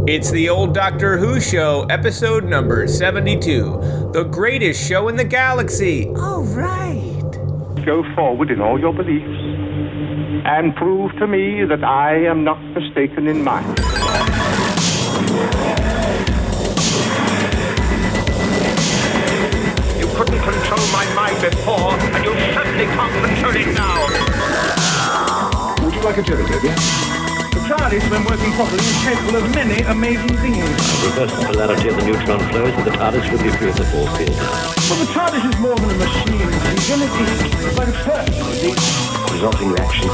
It's the old Doctor Who show, episode number 72. The greatest show in the galaxy. All right. Go forward in all your beliefs and prove to me that I am not mistaken in mine. You couldn't control my mind before, and you certainly can't control it now. Would you like a Gelatopia? The TARDIS, when working properly, is capable of many amazing things. Reverse the polarity of the neutron flows, and the TARDIS will be free of the force field. But the TARDIS is more than a machine. It's like a person. The resulting reaction is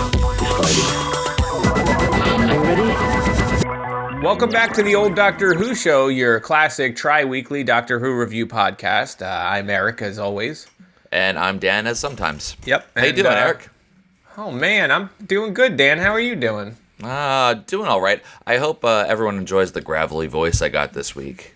Are you ready? Welcome back to the old Doctor Who show, your classic tri-weekly Doctor Who review podcast. I'm Eric, as always. And I'm Dan, as sometimes. Yep. How you doing, Eric? Oh, man, I'm doing good, Dan. How are you doing? Doing all right. I hope everyone enjoys the gravelly voice I got this week.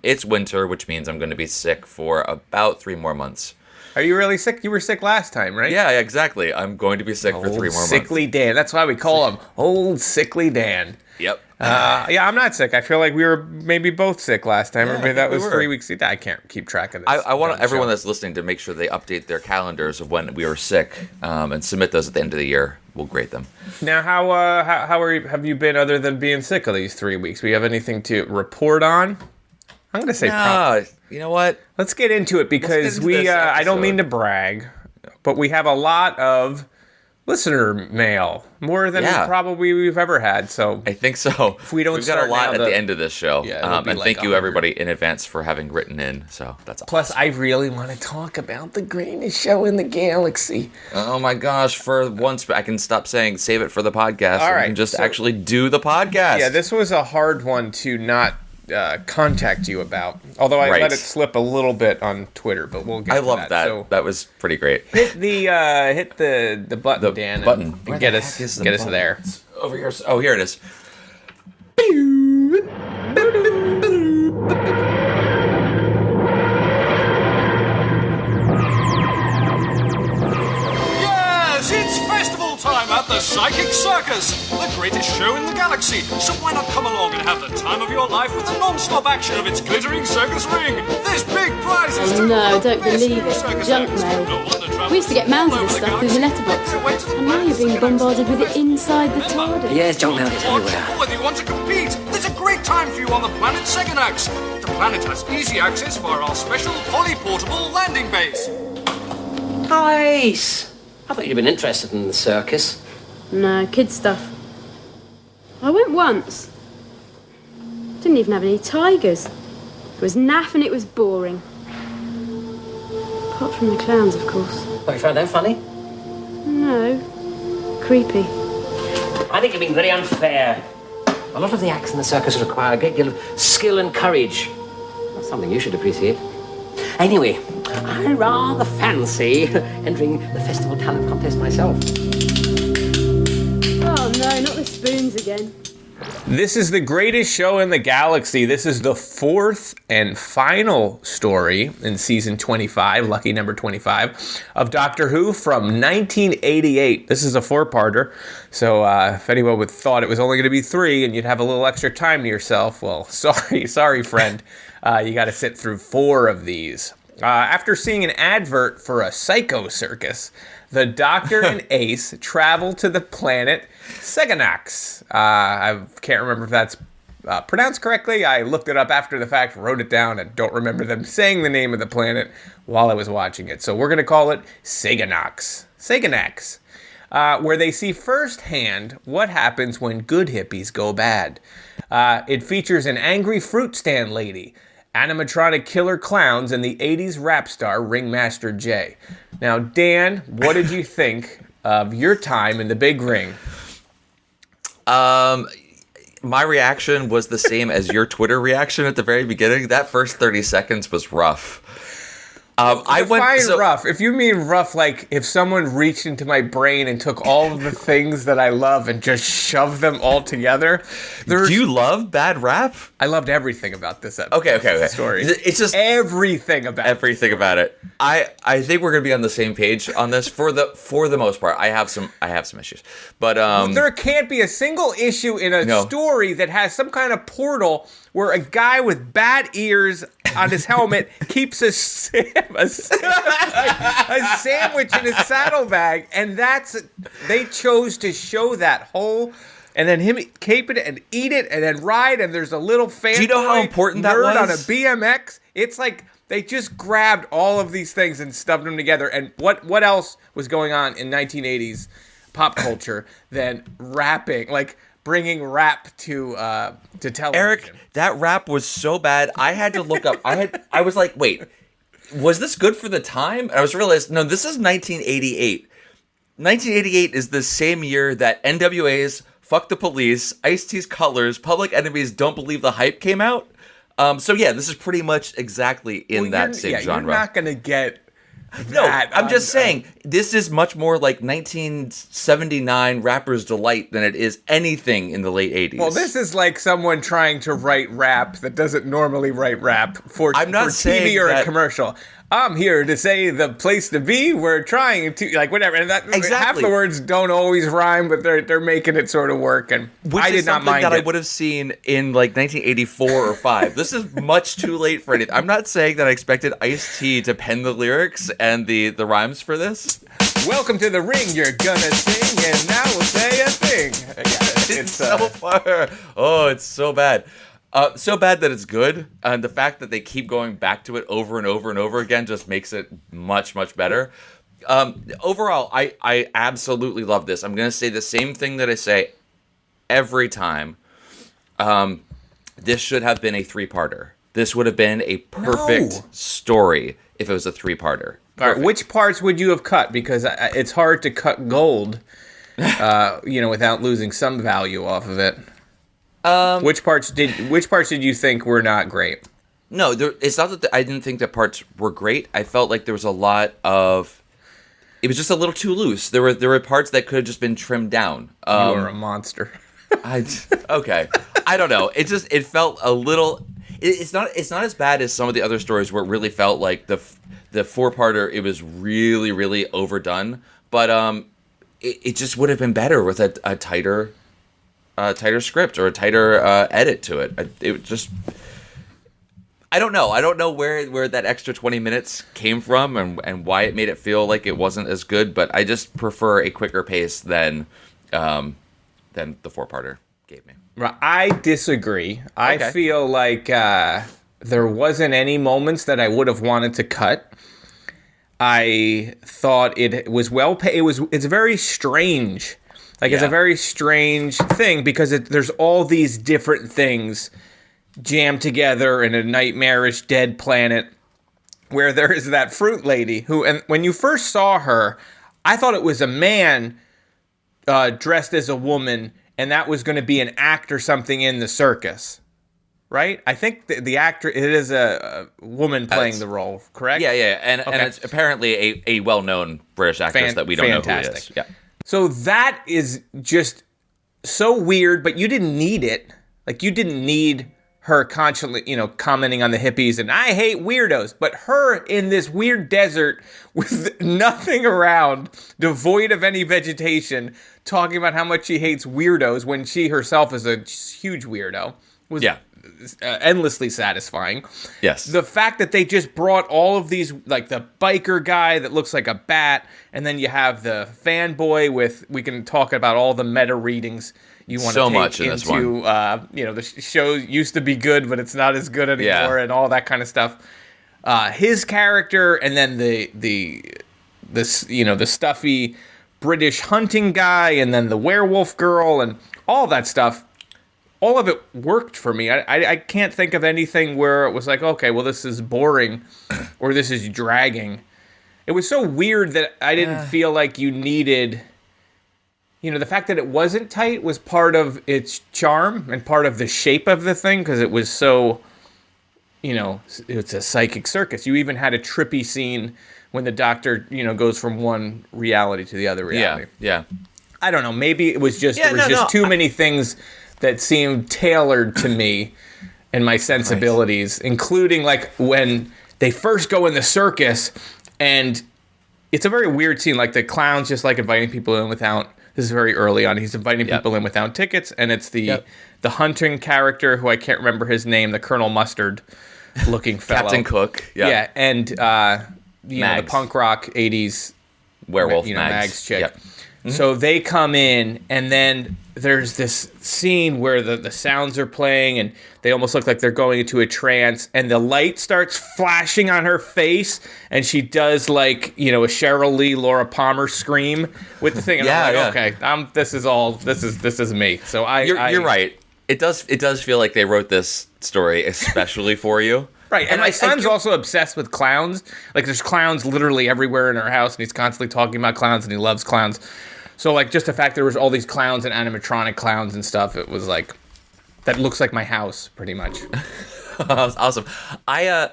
It's winter, which means I'm going to be sick for about 3 more months. Are you really sick? You were sick last time, right? Yeah, exactly. I'm going to be sick for 3 more months. Sickly Dan. That's why we call him Old Sickly Dan. Yep. Yeah, I'm not sick. I feel like we were maybe both sick last time. Yeah, or maybe that was we were. 3 weeks. I can't keep track of this. I want everyone that's listening to make sure they update their calendars of when we were sick and submit those at the end of the year. We'll grade them. Now, how have you been other than being sick of these 3 weeks? We have anything to report on? I'm going to say you know what? Let's get into it because I don't mean to brag, but we have a lot of listener mail, more than probably we've ever had. So I think so. If we don't We've got a lot now, at the end of this show. Yeah, and like thank you 100. everybody in advance for having written in. So that's awesome. Plus, I really want to talk about the greatest show in the galaxy. Oh my gosh, for once I can stop saying save it for the podcast. All right, and just actually do the podcast. Yeah, this was a hard one to not contact you about. Although I let it slip a little bit on Twitter, but we'll get to that. I love that. So that was pretty great. hit the button, Dan. Button. And get us there. Over here. Oh, here it is. Yes, it's festival time at the Psychic Circus, the greatest show in the galaxy. So why not come along and have the time of your life with the non-stop action of its glittering circus ring? There's big prizes too. No, don't believe it. Junk mail. We used to get mounted of stuff through the letterbox, and now you're being bombarded with it inside the TARDIS. Yes, junk mail is everywhere. Or whether you want to compete, there's a great time for you on the planet Seganax. The planet has easy access via our special poly-portable landing base. Nice. I thought you'd been interested in the circus. No, kid stuff. I went once. Didn't even have any tigers. It was naff and it was boring. Apart from the clowns, of course. Oh, you found them funny? No. Creepy. I think you're being very unfair. A lot of the acts in the circus require a great deal of skill and courage. That's something you should appreciate. Anyway, I rather fancy entering the festival talent contest myself. Oh no, not the spoons again. This is the greatest show in the galaxy. This is the 4th and final story in season 25, lucky number 25, of Doctor Who from 1988. This is a 4-parter, so if anyone would thought it was only going to be 3 and you'd have a little extra time to yourself, well, sorry, friend. You got to sit through 4 of these. After seeing an advert for a psycho circus, the Doctor and Ace travel to the planet Seganax. I can't remember if that's pronounced correctly. I looked it up after the fact, wrote it down, and don't remember them saying the name of the planet while I was watching it. So we're going to call it Seganax. Where they see firsthand what happens when good hippies go bad. It features an angry fruit stand lady, animatronic killer clowns, and the 80s rap star Ringmaster Jay. Now, Dan, what did you think of your time in the big ring? My reaction was the same as your Twitter reaction at the very beginning. That first 30 seconds was rough. I went Define rough. If you mean rough, like if someone reached into my brain and took all of the things that I love and just shoved them all together. Do you love bad rap? I loved everything about this episode. Okay. Story. It's just everything about it. I think we're gonna be on the same page on this for the most part. I have some issues, but there can't be a single issue in a story that has some kind of portal where a guy with bat ears on his helmet keeps a sandwich in his saddlebag, and they chose to show that whole, and then him cape it and eat it and then ride, and there's a little fan. Do you know how important that nerd was? On a BMX? It's like they just grabbed all of these things and stuffed them together. And what else was going on in 1980s pop culture than rapping? Like bringing rap to television. Eric, that rap was so bad. I had to look up. I was like, wait, was this good for the time? And I was realized, no, this is 1988. 1988 is the same year that NWA's Fuck the Police, Ice-T's Colors, Public Enemy's Don't Believe the Hype came out. So yeah, this is pretty much exactly in that same genre. You're not gonna get. No, I'm just saying, this is much more like 1979 Rapper's Delight than it is anything in the late 80s. Well, this is like someone trying to write rap that doesn't normally write rap for TV or a commercial. I'm here to say the place to be. We're trying to, like, whatever. And that half the words don't always rhyme, but they're making it sort of work. And I did not mind that it. I would have seen in like 1984 or 5. This is much too late for anything. I'm not saying that I expected Ice-T to pen the lyrics and the rhymes for this. Welcome to the ring. You're gonna sing, and now we'll say a thing. It's so far. Oh, it's so bad. So bad that it's good, and the fact that they keep going back to it over and over and over again just makes it much, much better. Overall, I absolutely love this. I'm going to say the same thing that I say every time. This should have been a 3-parter. This would have been a perfect story if it was a 3-parter. All right, which parts would you have cut? Because it's hard to cut gold, without losing some value off of it. Which parts did you think were not great? No, it's not that I didn't think that parts were great. I felt like there was a lot of. It was just a little too loose. There were parts that could have just been trimmed down. You are a monster. Okay. I don't know. It felt a little. It's not as bad as some of the other stories where it really felt like the 4-parter. It was really, really overdone. But it just would have been better with a tighter script or a tighter edit to it. It just. I don't know. I don't know where that extra 20 minutes came from and why it made it feel like it wasn't as good. But I just prefer a quicker pace than the 4-parter gave me. I disagree. I feel like there wasn't any moments that I would have wanted to cut. I thought it was well paced. It's very strange. It's a very strange thing because there's all these different things jammed together in a nightmarish dead planet where there is that fruit lady who, and when you first saw her, I thought it was a man dressed as a woman, and that was going to be an act or something in the circus, right? I think the actor, it is a woman playing the role, correct? Yeah, and it's apparently a well-known British actress that we don't know who it is. Yeah. So that is just so weird, but you didn't need it. Like, you didn't need her constantly, commenting on the hippies and I hate weirdos. But her in this weird desert with nothing around, devoid of any vegetation, talking about how much she hates weirdos when she herself is a huge weirdo was endlessly satisfying. Yes. The fact that they just brought all of these, like the biker guy that looks like a bat, and then you have the fanboy with, we can talk about all the meta readings you want to take much in this one. The show used to be good, but it's not as good anymore, and all that kind of stuff. His character, and then the stuffy British hunting guy, and then the werewolf girl, and all that stuff. All of it worked for me. I can't think of anything where it was like, okay, well, this is boring, or this is dragging. It was so weird that I didn't feel like you needed. The fact that it wasn't tight was part of its charm and part of the shape of the thing, because it was so it's a psychic circus. You even had a trippy scene when the doctor, goes from one reality to the other reality. Yeah. I don't know. Maybe it was just too many things that seemed tailored to me and my sensibilities, including like when they first go in the circus, and it's a very weird scene. Like the clown's just like inviting people in without. This is very early on. He's inviting people in without tickets, and it's the hunting character who I can't remember his name, the Colonel Mustard looking fellow. Captain Cook. Yeah. And the punk rock 80s werewolf Mags chick. Yep. So they come in, and then there's this scene where the sounds are playing, and they almost look like they're going into a trance, and the light starts flashing on her face, and she does like, a Cheryl Lee, Laura Palmer scream with the thing. And I'm like, okay, this is me. So you're right. It does feel like they wrote this story especially for you. Right, and my son's also obsessed with clowns. Like, there's clowns literally everywhere in our house, and he's constantly talking about clowns, and he loves clowns. So, like, just the fact there was all these clowns and animatronic clowns and stuff, it was like, that looks like my house, pretty much. Awesome. I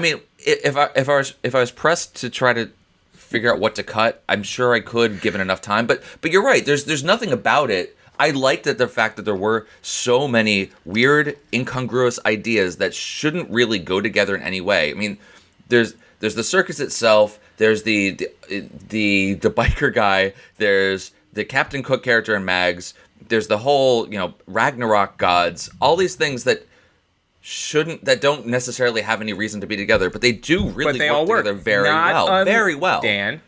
mean, if I was pressed to try to figure out what to cut, I'm sure I could, given enough time. But you're right. There's nothing about it. I liked the fact that there were so many weird, incongruous ideas that shouldn't really go together in any way. I mean, there's the circus itself. There's the biker guy. There's the Captain Cook character in Mags. There's the whole Ragnarok gods. All these things that don't necessarily have any reason to be together, but they do really work together very well. Very well. Dan.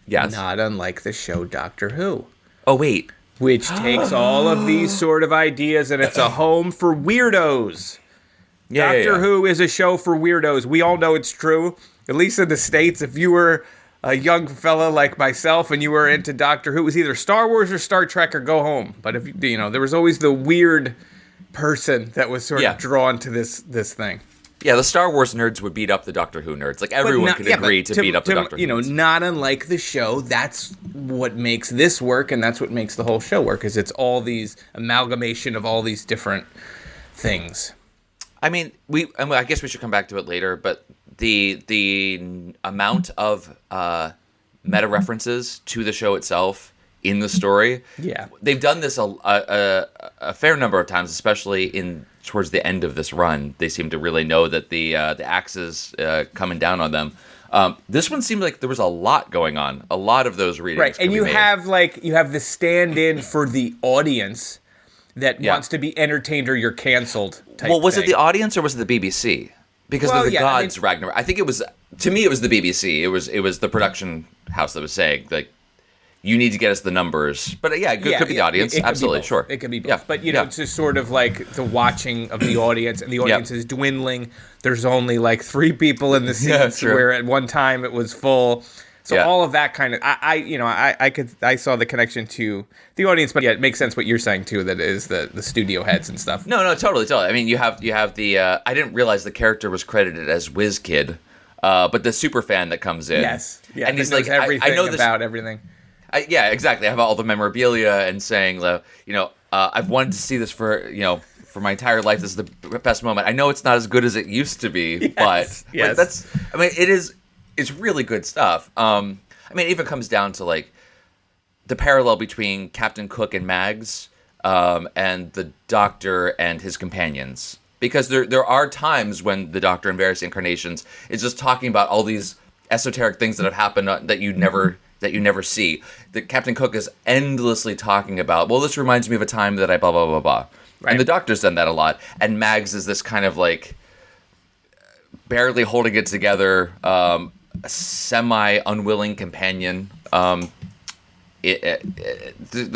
Yes. Not unlike the show Doctor Who. Oh wait. Which takes all of these sort of ideas, and it's a home for weirdos. Doctor Who is a show for weirdos. We all know it's true. At least in the States, if you were a young fella like myself and you were into Doctor Who, it was either Star Wars or Star Trek or go home. But if there was always the weird person that was sort of drawn to this thing. Yeah, the Star Wars nerds would beat up the Doctor Who nerds. Like, everyone could agree to beat up the Doctor Who nerds. Not unlike the show, that's what makes this work, and that's what makes the whole show work, is it's all these amalgamation of all these different things. I mean, I guess we should come back to it later, but the amount of meta references to the show itself in the story, they've done this a fair number of times, especially towards the end of this run. They seem to really know that the axe is coming down on them. This one seemed like there was a lot going on. A lot of those readings. Right, and you have the stand-in for the audience that wants to be entertained or you're canceled type was thing. it the audience or was it the BBC? Because they're the gods, Ragnarok. I think it was, to me, it was the BBC. It was the production house that was saying, like, you need to get us the numbers. But could be the audience. Absolutely, sure. It could be both. Yeah. But, it's just sort of like the watching of the audience, and the audience is dwindling. There's only like 3 people in the seats where at one time it was full. So all of that kind of, I saw the connection to the audience, but it makes sense what you're saying too, that it is the studio heads and stuff. No, totally. I mean, you have the, I didn't realize the character was credited as WizKid, but the super fan that comes in. Yes. Yeah, and he's like, everything I know this, about everything. Exactly. I have all the memorabilia and saying, I've wanted to see this for my entire life. This is the best moment. I know it's not as good as it used to be, but it's really good stuff. I mean, it even comes down to like the parallel between Captain Cook and Mags, and the Doctor and his companions. Because there are times when the Doctor in various incarnations is just talking about all these esoteric things that have happened that you never see. That Captain Cook is endlessly talking about, well, this reminds me of a time that I blah, blah, blah, blah. Right. And the Doctor's done that a lot. And Mags is this kind of like barely holding it together, semi-unwilling companion. The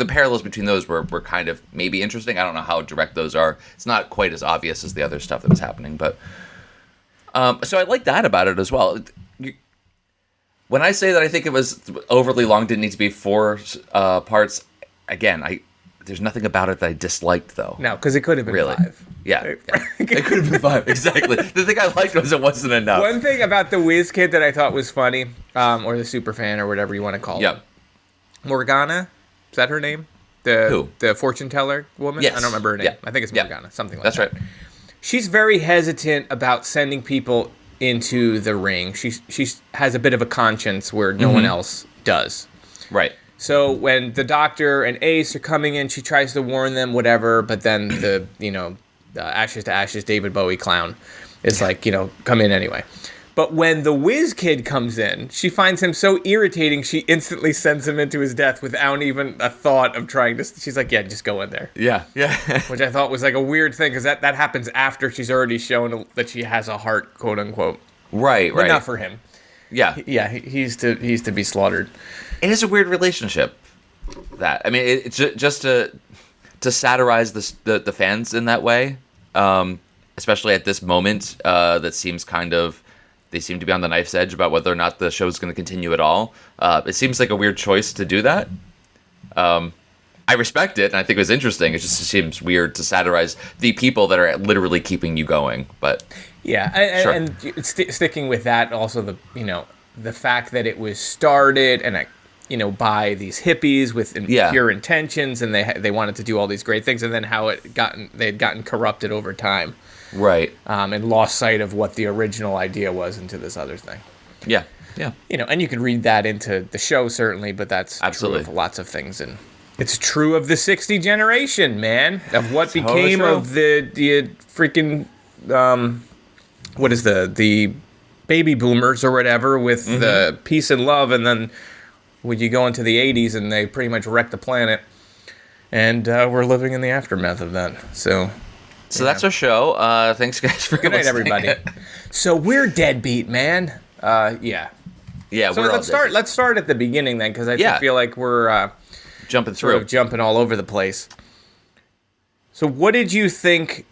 parallels between those were kind of maybe interesting. I don't know how direct those are. It's not quite as obvious as the other stuff that was happening. But so I like that about it as well. When I say that I think it was overly long, didn't need to be 4 parts, again, there's nothing about it that I disliked, though. No, because it could have been 5. Yeah. It could have been 5, exactly. The thing I liked was it wasn't enough. One thing about the WizKid that I thought was funny, or the superfan, or whatever you want to call it. Morgana? Is that her name? Who? The fortune teller woman? Yes. I don't remember her name. I think it's Morgana, something like that. That's right. she's very hesitant about sending people into the ring. She has a bit of a conscience where no one else does. Right. So when the Doctor and Ace are coming in, she tries to warn them, whatever. But then the Ashes to Ashes David Bowie clown is like, come in anyway. But when the Whiz Kid comes in, she finds him so irritating, she instantly sends him into his death without even a thought of trying to... She's like, yeah, just go in there. Yeah. Which I thought was like a weird thing, because that happens after she's already shown that she has a heart, quote unquote. Right. But not for him. Yeah. Yeah, he's to be slaughtered. It is a weird relationship. That, I mean, it's just to satirize the fans in that way, especially at this moment, that seems kind of... They seem to be on the knife's edge about whether or not the show is going to continue at all. It seems like a weird choice to do that. I respect it, and I think it was interesting. It just seems weird to satirize the people that are literally keeping you going. But yeah, sure. and sticking with that, also the fact that it was started and by these hippies with pure intentions, and they wanted to do all these great things, and then how they had gotten corrupted over time. Right. And lost sight of what the original idea was into this other thing. Yeah. And you can read that into the show, certainly, but that's absolutely true of lots of things. And it's true of the 60 generation, man, of what Totally became true. of the freaking, what is the baby boomers or whatever with the peace and love. And then when you go into the 80s and they pretty much wreck the planet. And we're living in the aftermath of that. So that's our show. Thanks, guys, for good night, listening. everybody. So we're deadbeat, man. Yeah. Yeah. So we're let's all start. Let's start at the beginning then, because I feel like we're jumping sort through. of jumping all over the place. So what did you think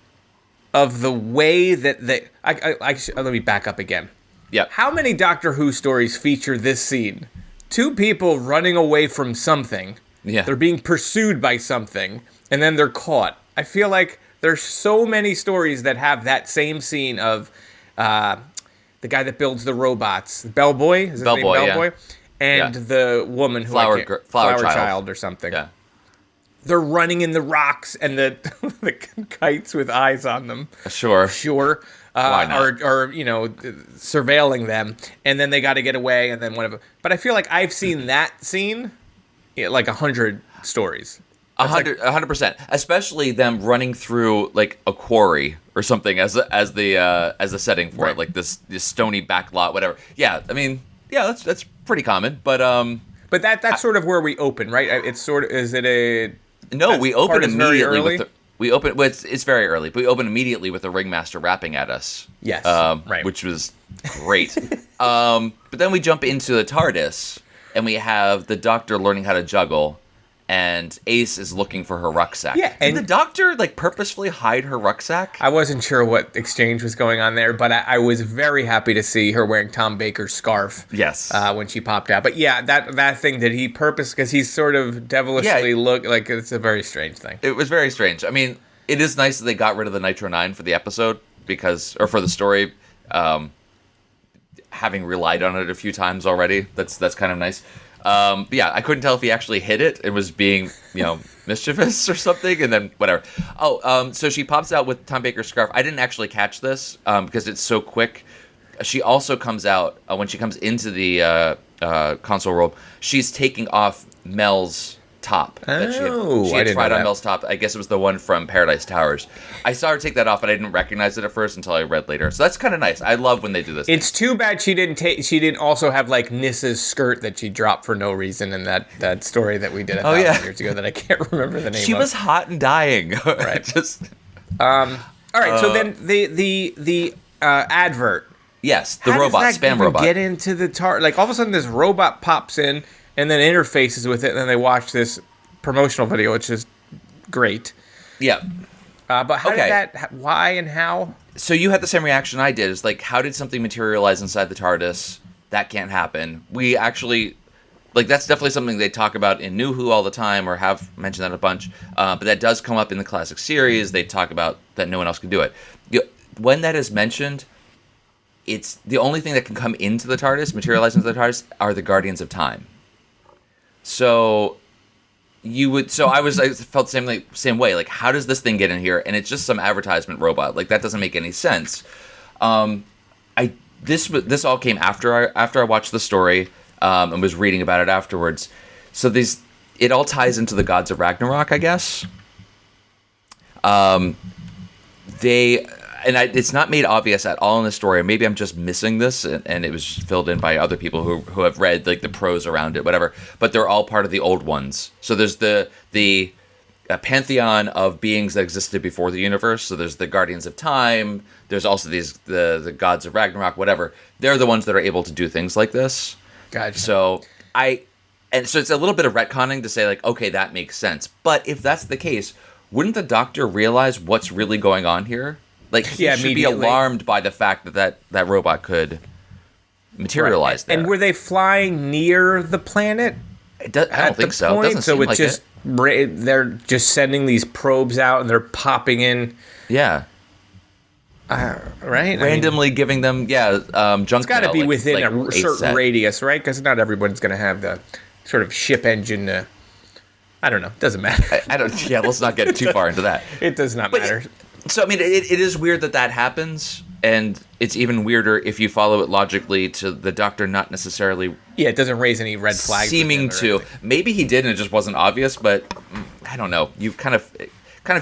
of the way that they? Let me back up again. Yeah. How many Doctor Who stories feature this scene? Two people running away from something. Yeah. They're being pursued by something, and then they're caught. I feel like there's so many stories that have that same scene of the guy that builds the robots, Bellboy, is his name Bellboy, yeah. Bellboy, and the woman who Flower Flower Child. Child or something. Yeah. They're running in the rocks and the kites with eyes on them. Sure. Why not? Or surveilling them, and then they got to get away, and then whatever. But I feel like I've seen that scene like 100 stories. 100%, especially them running through like a quarry or something as the setting for it, like this stony back lot, whatever. Yeah, I mean, yeah, that's pretty common, but that's sort of where we open, right? It's sort of, is it a? No, we open immediately with it's very early, but we open immediately with the ringmaster rapping at us. Yes, right, which was great. But then we jump into the TARDIS, and we have the Doctor learning how to juggle. And Ace is looking for her rucksack. Yeah, Did the Doctor purposefully hide her rucksack? I wasn't sure what exchange was going on there, but I was very happy to see her wearing Tom Baker's scarf. Yes, when she popped out. But yeah, that thing, did he purpose? Because he's sort of devilishly look like it's a very strange thing. It was very strange. I mean, it is nice that they got rid of the Nitro 9 for the episode for the story. Having relied on it a few times already, that's kind of nice. But yeah, I couldn't tell if he actually hit it and was being, mischievous or something, and then whatever. So she pops out with Tom Baker's scarf. I didn't actually catch this because it's so quick. She also comes out, when she comes into the console room, she's taking off Mel's top. She had tried on Mel's top. I guess it was the one from Paradise Towers. I saw her take that off, but I didn't recognize it at first until I read later. So that's kind of nice. I love when they do this. It's too bad she didn't also have like Nissa's skirt that she dropped for no reason in that story that we did 1,000 years ago that I can't remember the name of. She was hot and dying. Right. All right. So then the advert. Yes, the robot, spam robot. Get into the like all of a sudden this robot pops in and then interfaces with it, and then they watch this promotional video, which is great. Yeah. But how did that? Why and how? So you had the same reaction I did. It's like, how did something materialize inside the TARDIS? That can't happen. We actually, that's definitely something they talk about in New Who all the time, or have mentioned that a bunch. But that does come up in the classic series. They talk about that no one else can do it. When that is mentioned, it's the only thing that can come into the TARDIS, materialize into the TARDIS, are the Guardians of Time. So you would. So I felt the same way. Like, how does this thing get in here? And it's just some advertisement robot. Like, that doesn't make any sense. This all came after I watched the story and was reading about it afterwards. So it all ties into the gods of Ragnarok, I guess. It's not made obvious at all in the story. Maybe I'm just missing this, and it was just filled in by other people who have read like the prose around it, whatever. But they're all part of the old ones. So there's the pantheon of beings that existed before the universe. So there's the Guardians of Time. There's also the gods of Ragnarok, whatever. They're the ones that are able to do things like this. Gotcha. So it's a little bit of retconning to say like, okay, that makes sense. But if that's the case, wouldn't the Doctor realize what's really going on here? Like, he should be alarmed by the fact that robot could materialize there. And were they flying near the planet? I don't think so. It doesn't seem like it. They're just sending these probes out and they're popping in. Yeah. Right? Randomly giving them, junk. It's got to be within a certain set. radius, right? Because not everyone's going to have the sort of ship engine. I don't know. Doesn't matter. I don't. Yeah, let's not get too far into that. It does not matter. So, I mean, it is weird that happens, and it's even weirder if you follow it logically to the Doctor not necessarily... Yeah, it doesn't raise any red flags. Seeming to. Maybe he did and it just wasn't obvious, but I don't know. You kind of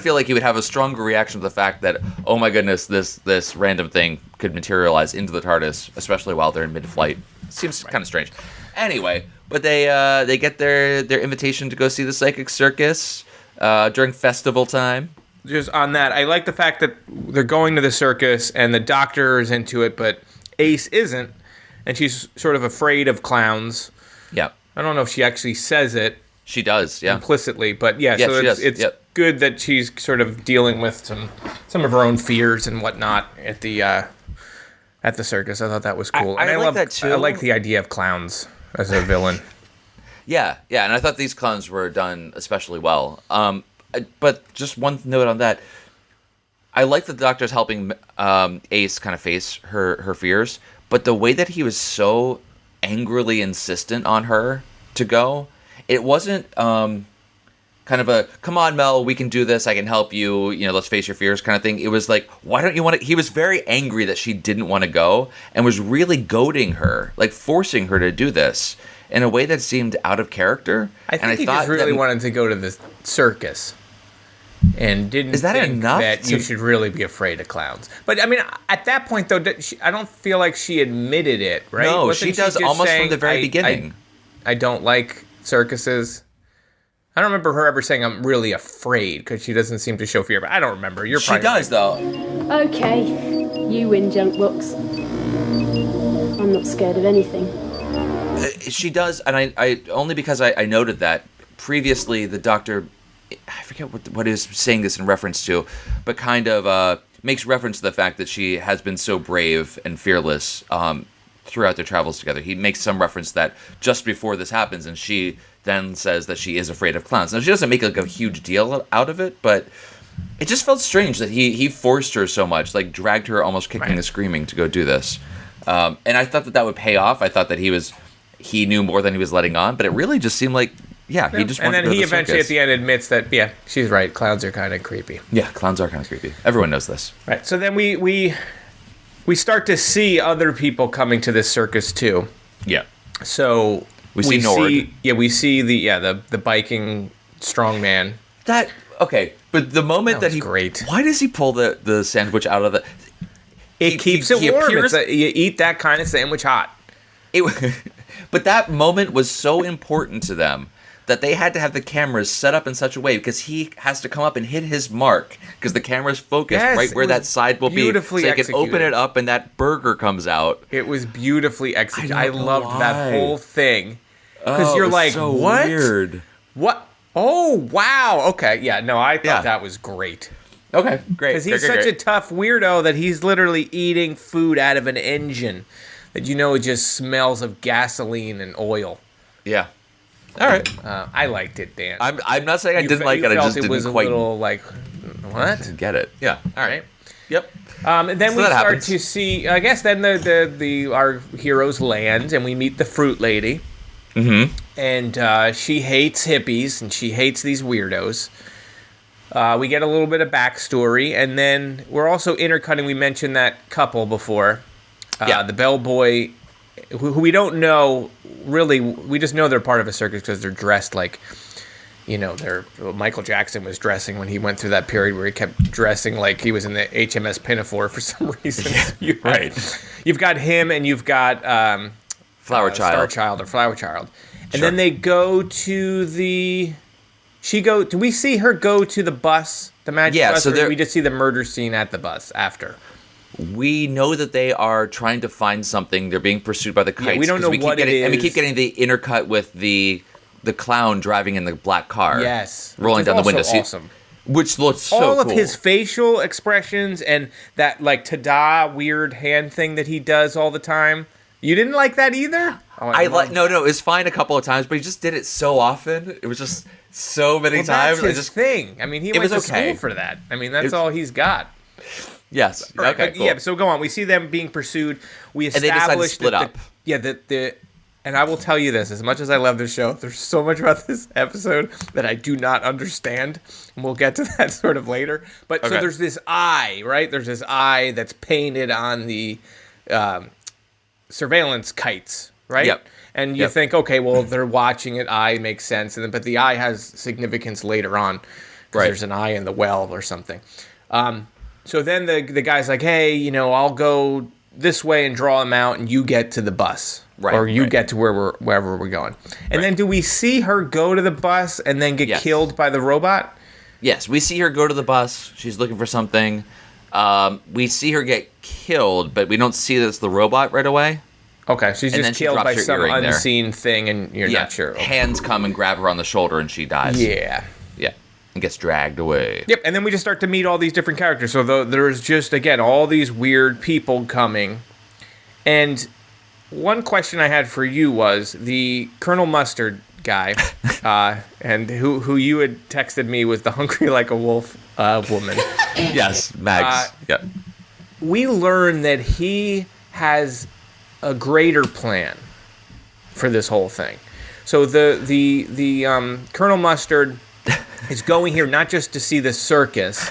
feel like he would have a stronger reaction to the fact that, oh my goodness, this random thing could materialize into the TARDIS, especially while they're in mid-flight. Seems kind of strange. Anyway, but they get their invitation to go see the Psychic Circus during festival time. Just on that, I like the fact that they're going to the circus and the Doctor is into it, but Ace isn't, and she's sort of afraid of clowns. Yeah. I don't know if she actually says it. She does, yeah. Implicitly, but yeah, so it's good that she's sort of dealing with some of her own fears and whatnot at the circus. I thought that was cool. I like that too. I like the idea of clowns as a villain. Yeah, and I thought these clowns were done especially well. But just one note on that. I like that the Doctor's helping Ace kind of face her fears, but the way that he was so angrily insistent on her to go, it wasn't kind of a, come on, Mel, we can do this, I can help you, let's face your fears kind of thing. It was like, why don't you want to... He was very angry that she didn't want to go and was really goading her, like forcing her to do this in a way that seemed out of character. I think he just really wanted to go to the circus. And didn't think that you should really be afraid of clowns. But, I mean, at that point, though, I don't feel like she admitted it, right? No, she does almost from the very beginning. I don't like circuses. I don't remember her ever saying I'm really afraid, because she doesn't seem to show fear. But I don't remember. She does, though. Okay, you win, Junk Books. I'm not scared of anything. She does, and I only because I noted that previously the Doctor... I forget what he was saying this in reference to, but kind of makes reference to the fact that she has been so brave and fearless throughout their travels together. He makes some reference that just before this happens, and she then says that she is afraid of clowns. Now, she doesn't make like a huge deal out of it, but it just felt strange that he forced her so much, like dragged her almost kicking and screaming to go do this. And I thought that would pay off. I thought that he knew more than he was letting on, but it really just seemed like, yeah, he just wanted to go to the circus. And then he eventually at the end admits that, yeah, she's right, clowns are kind of creepy. Yeah, clowns are kind of creepy. Everyone knows this. Right, so then we start to see other people coming to this circus too. Yeah. So we see Nord. We see the biking strongman. Okay, but the moment that he... great. Why does he pull the sandwich out of the... It keeps it warm. You eat that kind of sandwich hot. But that moment was so important to them that they had to have the cameras set up in such a way, because he has to come up and hit his mark, because the camera's focused right where that side will be, so he can open it up and that burger comes out. It was beautifully executed. I loved that whole thing, because you're like, so what? Weird. What? Oh, wow. Okay, yeah, no, I thought that was great. Okay, great. Because he's such a tough weirdo that he's literally eating food out of an engine that it just smells of gasoline and oil. Yeah. All right. I liked it, Dan. I'm not saying I didn't like it. I just didn't was quite... a little like, what? Didn't get it. Yeah. All right. Yep. And then so we start happens. to see, I guess then our heroes land and we meet the fruit lady. And she hates hippies, and she hates these weirdos. We get a little bit of backstory, and then we're also intercutting. We mentioned that couple before. The bellboy, who we don't know, really, we just know they're part of a circus because they're dressed like, Michael Jackson was dressing when he went through that period where he kept dressing like he was in the HMS Pinafore for some reason. You've got him, and you've got Flower Child. Star Child or Flower Child. And then they go to do we see her go to the bus, the magic bus, so or we just see the murder scene at the bus after? We know that they are trying to find something. They're being pursued by the kites. We don't know what it is. And we keep getting the intercut with the clown driving in the black car. Yes. Rolling down the window. Awesome. Which looks so all cool. of his facial expressions and that like ta-da weird hand thing that he does all the time. You didn't like that either? No, it's fine a couple of times, but he just did it so often. It was just so many times. That's his thing. I mean, he went to school for that. I mean, that's all he's got. Yes. Right, okay. Cool. Yeah. So go on. We see them being pursued. We and they decide to split up. And I will tell you this: as much as I love this show, there's so much about this episode that I do not understand. And we'll get to that sort of later. But so there's this eye, right? There's this eye that's painted on the surveillance kites, right? Yep. And you think, okay, well, they're watching it. Eye makes sense, but the eye has significance later on because there's an eye in the well or something. So then the guy's like, hey, I'll go this way and draw him out, and you get to the bus. Right, or you get to wherever we're going. And then do we see her go to the bus and then get killed by the robot? Yes, we see her go to the bus. She's looking for something. We see her get killed, but we don't see that it's the robot right away. Okay, she's just killed by some unseen thing, and you're not sure. Okay. Hands come and grab her on the shoulder, and she dies. Yeah. Yeah, and gets dragged away. Yep, and then we just start to meet all these different characters. So there's just, again, all these weird people coming. And one question I had for you was the Colonel Mustard guy, and who you had texted me was the Hungry Like a Wolf woman. Yes, Mags. We learn that he has a greater plan for this whole thing. So the Colonel Mustard is going here not just to see the circus,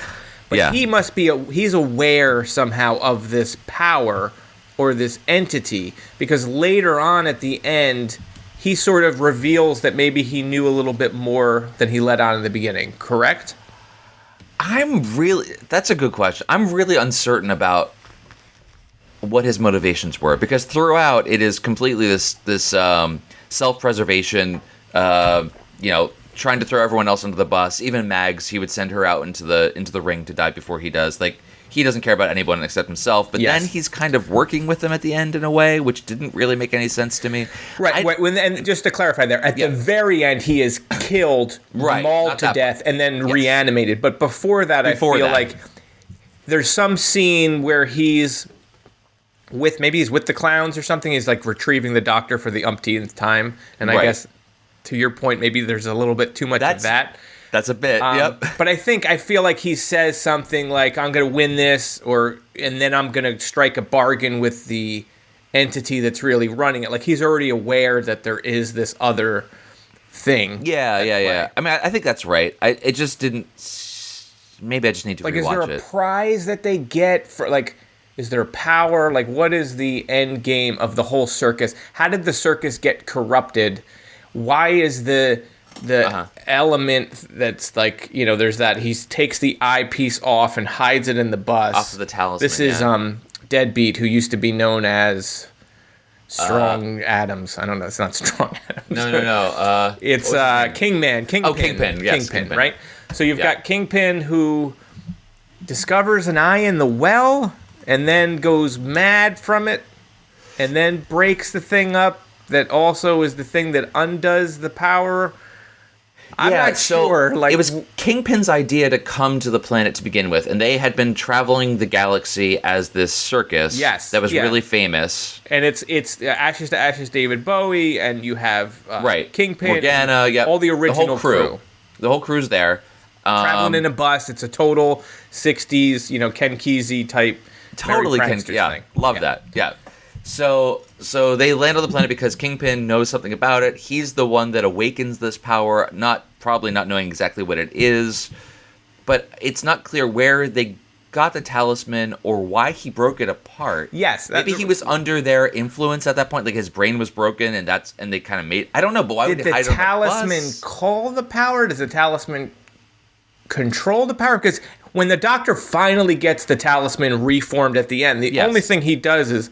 but he must be he's aware somehow of this power or this entity, because later on at the end he sort of reveals that maybe he knew a little bit more than he let on in the beginning, correct? That's a good question. I'm really uncertain about what his motivations were, because throughout it is completely this self-preservation, trying to throw everyone else under the bus. Even Mags, he would send her out into the ring to die before he does. Like, he doesn't care about anyone except himself. But then he's kind of working with them at the end in a way, which didn't really make any sense to me. Right. And just to clarify there, at the very end, he is killed, mauled to death, and then reanimated. But before that, I feel like there's some scene where he's with the clowns or something. He's like retrieving the doctor for the umpteenth time. And I guess, to your point, maybe there's a little bit too much of that. That's a bit, yep. But I feel like he says something like, I'm going to win this, and then I'm going to strike a bargain with the entity that's really running it. Like, he's already aware that there is this other thing. Yeah. I mean, I think that's right. It just didn't... Maybe I just need to rewatch it. Is there a prize that they get for, like... Is there power? Like, what is the end game of the whole circus? How did the circus get corrupted? Why is the element that's like, there's that he takes the eyepiece off and hides it in the bus. Off of the talisman. This is Deadbeat, who used to be known as Strong Adams. I don't know. It's not Strong Adams. No. It's Kingman. Kingpin. Oh, Kingpin. Yes, Kingpin, right? So you've got Kingpin, who discovers an eye in the well and then goes mad from it and then breaks the thing up that also is the thing that undoes the power. I'm not sure. Like, it was Kingpin's idea to come to the planet to begin with, and they had been traveling the galaxy as this circus. Yes, that was really famous. And it's Ashes to Ashes, David Bowie, and you have Kingpin, Morgana, all the original crew. The whole crew's there, traveling in a bus. It's a total '60s, Ken Kesey type. Totally Ken. Love that. Yeah. So they land on the planet because Kingpin knows something about it. He's the one that awakens this power, probably not knowing exactly what it is. But it's not clear where they got the talisman or why he broke it apart. Yes, maybe he was under their influence at that point, like his brain was broken, and they kind of made. I don't know, but why would Did they the hide on the talisman bus? call the power? Does the talisman control the power? Because when the Doctor finally gets the talisman reformed at the end, the Yes. only thing he does is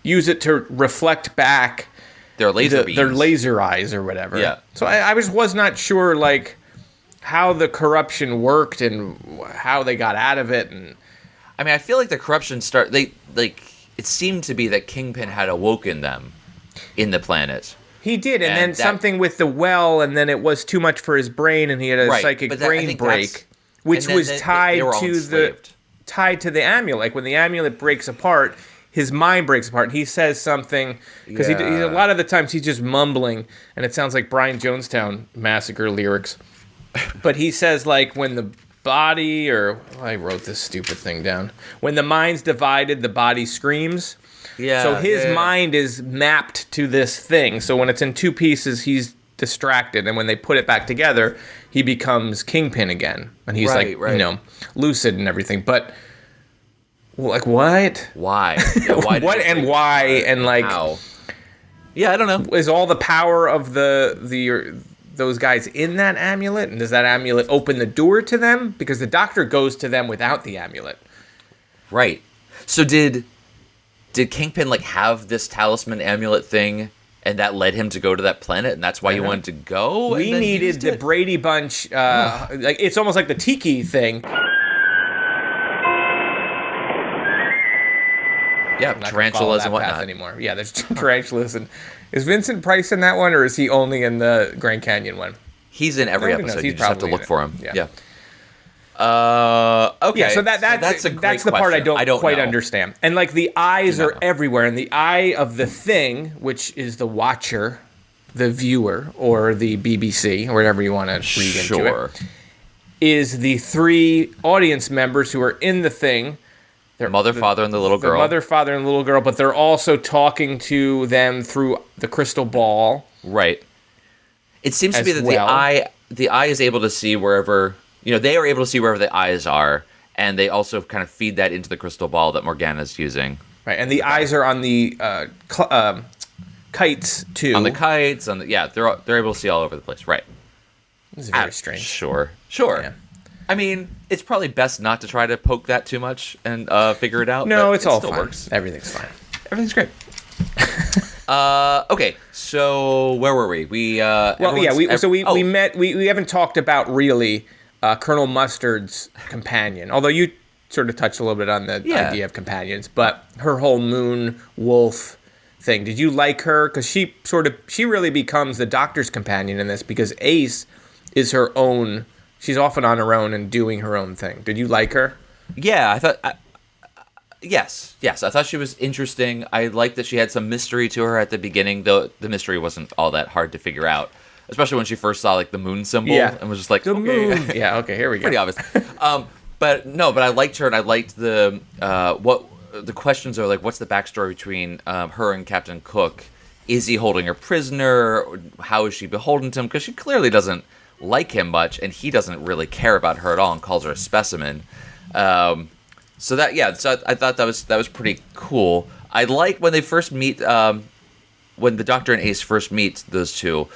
use it to reflect back Their laser beams. their laser eyes or whatever. Yeah. So I was not sure like how the corruption worked and how they got out of it. And I mean, I feel like the corruption it seemed to be that Kingpin had awoken them in the planet. he did, and And then that- something with the well, and then it was too much for his brain, and he had a Right, psychic but I brain think that's- break, which and then was they tied were all to enslaved. the amulet. Like when the amulet breaks apart, his mind breaks apart, and he says something because Yeah. a lot of the times he's just mumbling, and it sounds like Brian Jonestown Massacre lyrics. But he says like when the body, or I wrote this stupid thing down. When the mind's divided, the body screams. Yeah. So his mind is mapped to this thing. So when it's in two pieces, he's distracted, and when they put it back together, he becomes Kingpin again, and he's Right. lucid and everything. But like what? Why? Yeah, why? What and why and like How? Yeah, I don't know. is all the power of those guys in that amulet, and does that amulet open the door to them? Because the Doctor goes to them without the amulet. Right. So did Kingpin like have this talisman amulet thing, and that led him to go to that planet, and that's why he wanted to go? We and then needed used the it? Brady Bunch. Like it's almost like the Tiki thing. Yeah, I'm not gonna follow tarantulas that and path whatnot. anymore. Yeah, there's tarantulas. And is Vincent Price in that one, or is he only in the Grand Canyon one? He's in every Nobody knows. episode. He's You just have to probably look in for it. him. Yeah. Yeah. Okay. Yeah, so that's a great that's the part I question. don't quite know. understand. And like the eyes Do not are know. everywhere, and the eye of the thing, which is the watcher, the viewer, or the BBC, or whatever you want to read into Sure. it, is the three audience members who are in the thing. Their Mother, father, and the little the girl. mother, father, and little girl, but they're also talking to them through the crystal ball. Right. It seems to As be that well. the eye is able to see wherever, they are able to see wherever the eyes are, and they also kind of feed that into the crystal ball that Morgana's using. Right, and the eyes are on the kites too. On the kites, they're able to see all over the place. Right. This is very strange. Sure. Yeah. I mean, it's probably best not to try to poke that too much and figure it out. No, but it's all still fine. works. Everything's fine. Everything's great. Okay, so where were we? We We met. We haven't talked about really Colonel Mustard's companion, although you sort of touched a little bit on the Yeah. idea of companions. But her whole moon wolf thing. Did you like her? Because she really becomes the Doctor's companion in this, because Ace is her own. She's often on her own and doing her own thing. Did you like her? Yeah, I thought. Yes. I thought she was interesting. I liked that she had some mystery to her at the beginning, though the mystery wasn't all that hard to figure out, especially when she first saw like the moon symbol and was just like, The okay. moon. Yeah. Okay. Here we go. Pretty obvious. But I liked her, and I liked the what the questions are like. What's the backstory between her and Captain Cook? Is he holding her prisoner? How is she beholden to him? Because she clearly doesn't like him much, and he doesn't really care about her at all, and calls her a specimen. So I thought that was pretty cool. I like when they first meet, when the Doctor and Ace first meet those two.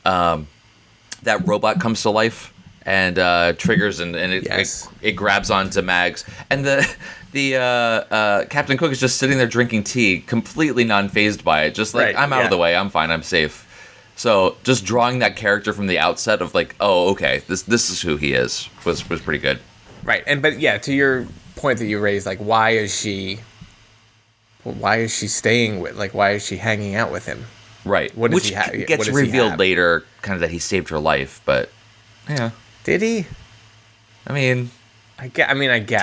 That robot comes to life and triggers, and it grabs onto Mags, and the Captain Cook is just sitting there drinking tea, completely non-fazed by it, just like, I'm out of the way, I'm fine, I'm safe. So just drawing that character from the outset of like, oh, okay, this is who he is was pretty good. Right. But to your point that you raised, like, why is she staying with, like, why is she hanging out with him? Right. What does Which he ha- gets what does he revealed have? later, kind of that he saved her life, but yeah. Did he? I mean, I guess.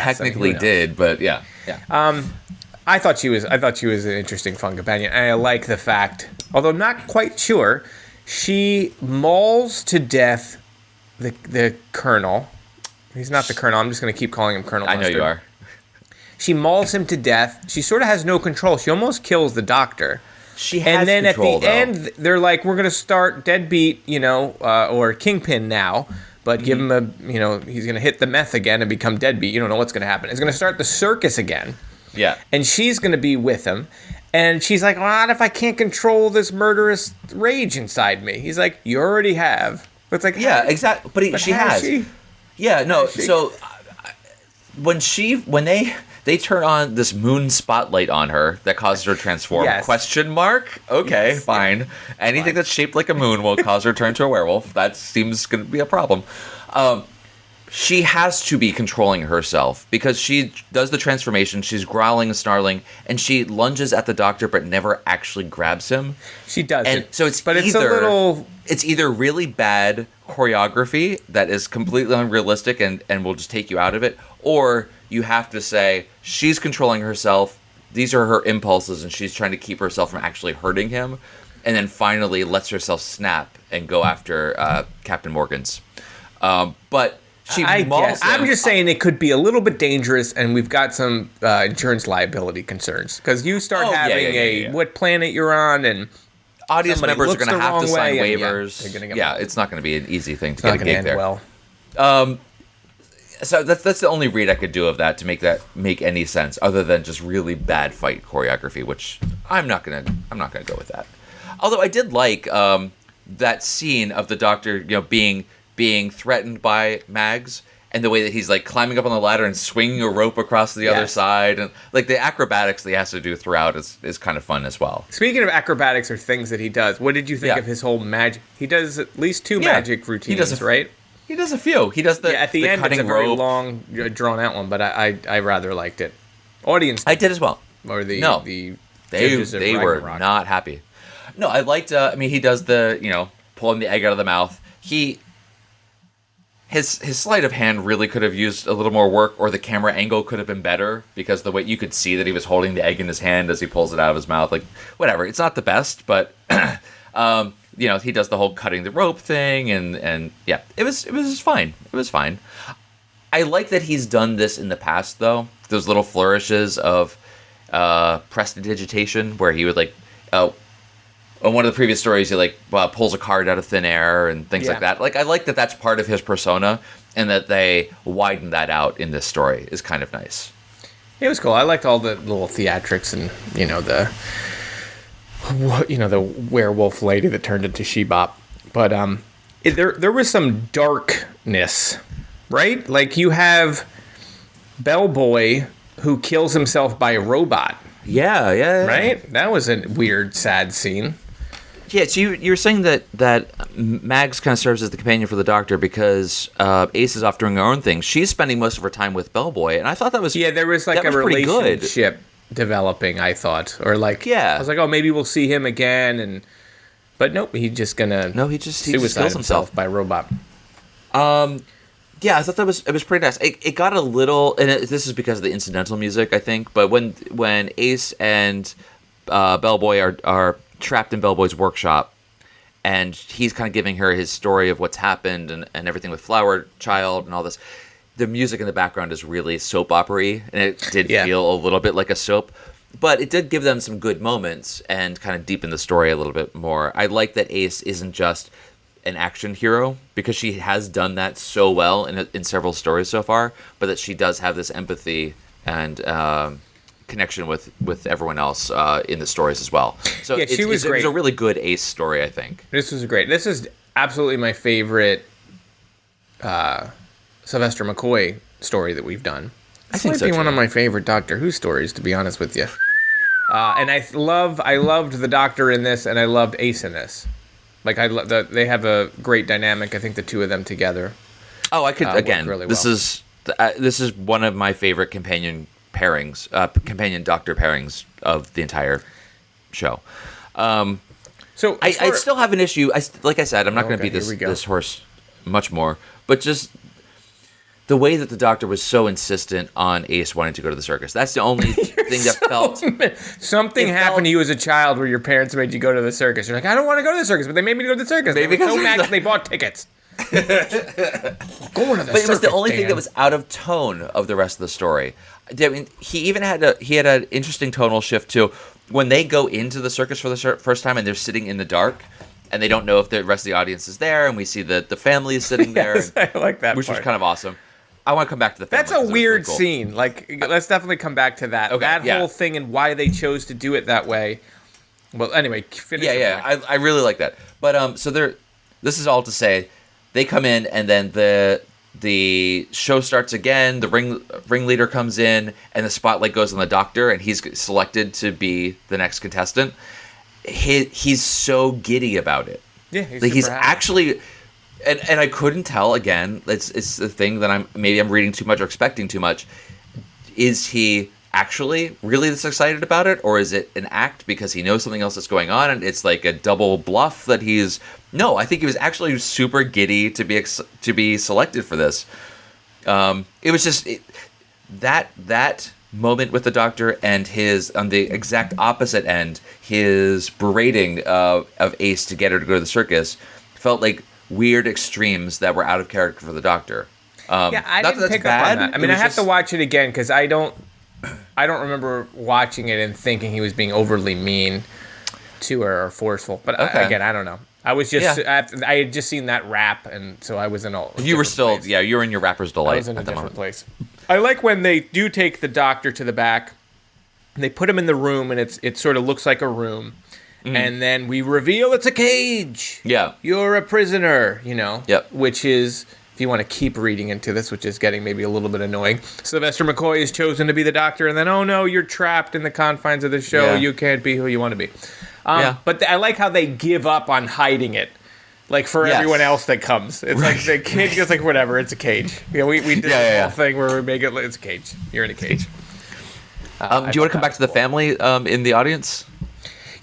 technically who knows? did, but yeah. I thought she was an interesting, fun companion, and I like the fact, although not quite sure, she mauls to death the Colonel. He's not the Colonel. I'm just going to keep calling him Colonel I Mustard. know you are. She mauls him to death. She sort of has no control. She almost kills the doctor. She has and then control, at the though. end, they're like, we're going to start Deadbeat, or Kingpin now, but give him he's going to hit the meth again and become Deadbeat. You don't know what's going to happen. It's going to start the circus again. Yeah. And she's going to be with him. And she's like, what if I can't control this murderous rage inside me? He's like, you already have. But it's like, Yeah, exactly. But she has. She? Yeah, no. So when they turn on this moon spotlight on her that causes her to transform. Yes. Question mark? Okay, Yes. fine. Anything that's shaped like a moon will cause her to turn to a werewolf. That seems going to be a problem. She has to be controlling herself because she does the transformation. She's growling and snarling, and she lunges at the doctor but never actually grabs him. She doesn't. And so it's it's a little. It's either really bad choreography that is completely unrealistic and will just take you out of it, or you have to say she's controlling herself. These are her impulses, and she's trying to keep herself from actually hurting him, and then finally lets herself snap and go after Captain Morgan's. But she mauls him. I'm just saying it could be a little bit dangerous, and we've got some insurance liability concerns because you start having what planet you're on, and audience somebody members are looks going to the have to wrong sign way, and, waivers. they're gonna get Yeah, mauled. it's not going to be an easy thing to it's not get a going to gig end there. well. So that's the only read I could do of that to make any sense, other than just really bad fight choreography, which I'm not gonna go with that. Although I did like that scene of the doctor, being threatened by Mags, and the way that he's like climbing up on the ladder and swinging a rope across the other Yes. side, and like the acrobatics that he has to do throughout is kind of fun as well. Speaking of acrobatics or things that he does, what did you think Yeah. of his whole magic? He does at least two Yeah. magic He routines, does right? He does a few. He does the At the end, it's cutting a very rope. long, drawn out one, but I rather liked it. Audience I did as well. or the No. the They judges of were Ragnarok. not happy. No, I liked. He does the pulling the egg out of the mouth. His sleight of hand really could have used a little more work, or the camera angle could have been better because the way you could see that he was holding the egg in his hand as he pulls it out of his mouth. Like whatever, it's not the best, but he does the whole cutting the rope thing, and yeah, it was fine. It was fine. I like that he's done this in the past though. Those little flourishes of prestidigitation where he would on one of the previous stories, he pulls a card out of thin air and things like that. Like I like that that's part of his persona, and that they widen that out in this story is kind of nice. It was cool. I liked all the little theatrics and the werewolf lady that turned into She-Bop. But there was some darkness, right? Like you have Bellboy who kills himself by a robot, Yeah. right? That was a weird, sad scene. Yeah, so you were saying that Mags kind of serves as the companion for the Doctor because Ace is off doing her own thing. She's spending most of her time with Bellboy, and I thought that was Yeah, there was like that a was pretty good. relationship developing, I thought. Or like, Yeah. I was like, oh, maybe we'll see him again. But nope, he's just gonna he just suicide kills himself by robot. Yeah, I thought it was pretty nice. It got a little, and this is because of the incidental music, I think. But when Ace and Bellboy are trapped in Bellboy's workshop, and he's kind of giving her his story of what's happened and everything with Flower Child and all this, the music in the background is really soap opera-y, and it did feel a little bit like a soap. But it did give them some good moments and kind of deepen the story a little bit more. I like that Ace isn't just an action hero, because she has done that so well in several stories so far, but that she does have this empathy and connection with everyone else in the stories as well. So Yeah, she was great. It was a really good Ace story, I think. This was great. This is absolutely my favorite Sylvester McCoy story that we've done. This think might so, be one too. of my favorite Doctor Who stories, to be honest with you. And I loved the Doctor in this, and I loved Ace in this. Like they have a great dynamic. I think the two of them together. Oh, I could again. really This well. is one of my favorite companion pairings, companion Doctor pairings of the entire show. So I still have an issue. Like I said, I'm not going to Okay, beat here we go. this horse much more, but just the way that the Doctor was so insistent on Ace wanting to go to the circus. That's the only thing that felt. something it happened felt- to you as a child where your parents made you go to the circus. You're like, I don't want to go to the circus, but they made me go to the circus. Maybe They were so because- mad they bought tickets. Going to the But it was the circus, only thing Dan. that was out of tone of the rest of the story. I mean, he even had an interesting tonal shift too. When they go into the circus for the first time and they're sitting in the dark and they don't know if the rest of the audience is there, and we see that the family is sitting there. Yes, I like that which part. was kind of awesome. I want to come back to the family. That's a 'cause it was really weird cool. scene. Like, let's definitely come back to that. Okay, that yeah. whole thing and why they chose to do it that way. Well, anyway, finish. your Yeah, point. I really like that. But so this is all to say, they come in and then the show starts again. The ringleader comes in and the spotlight goes on the doctor, and he's selected to be the next contestant. He's so giddy about it. Yeah, Like he's super happy. actually, and I couldn't tell. Again, it's the thing that I'm reading too much or expecting too much. Is he actually really this excited about it, or is it an act because he knows something else that's going on and it's like a double bluff that he's? No, I think he was actually super giddy to be selected for this. It was just that moment with the doctor and his on the exact opposite end, his berating of Ace to get her to go to the circus felt like weird extremes that were out of character for the doctor. Yeah, I not didn't that that's pick bad. up on that. I it mean, I was have to just- watch it again because I don't remember watching it and thinking he was being overly mean to her or forceful. But Okay. again, I don't know. I was just Yeah. I had just seen that rap, and so I was in a. You were different still, place. you were in your rapper's I delight was in a at the different moment. place. I like when they do take the doctor to the back, and they put him in the room, and it sort of looks like a room, and then we reveal it's a cage. Yeah. You're a prisoner, Yep. Which is, if you want to keep reading into this, which is getting maybe a little bit annoying, Sylvester McCoy is chosen to be the doctor, and then, oh no, you're trapped in the confines of the show. Yeah. You can't be who you want to be. Yeah. But I like how they give up on hiding it. Like, for Yes. everyone else that comes. It's like the kid goes like, whatever, it's a cage. We did Yeah, the yeah, whole thing where we make it, it's a cage. You're in a cage. Do you want to come back to the family in the audience?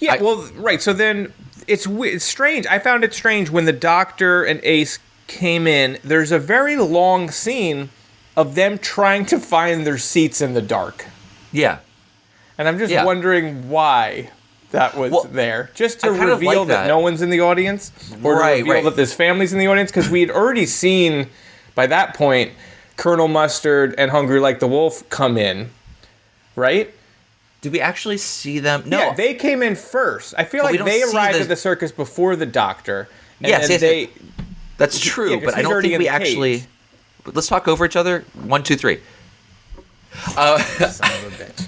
Yeah, right. So then it's strange. I found it strange when the doctor and Ace came in. There's a very long scene of them trying to find their seats in the dark. Yeah. And I'm just Yeah. wondering why that was there. Just to I kind of reveal like that. that. no one's in the audience? Or to Right, reveal right. that this family's in the audience? Because we had already seen, by that point, Colonel Mustard and Hungry Like the Wolf come in. Right? Did we actually see them? No. Yeah, they came in first. I feel But we like don't they see arrived the- at the circus before the doctor. And Yes, then yes, that's true, Yeah, 'cause but I he's don't already think in we the actually. cage. Let's talk over each other. 1, 2, 3. Son of a bitch.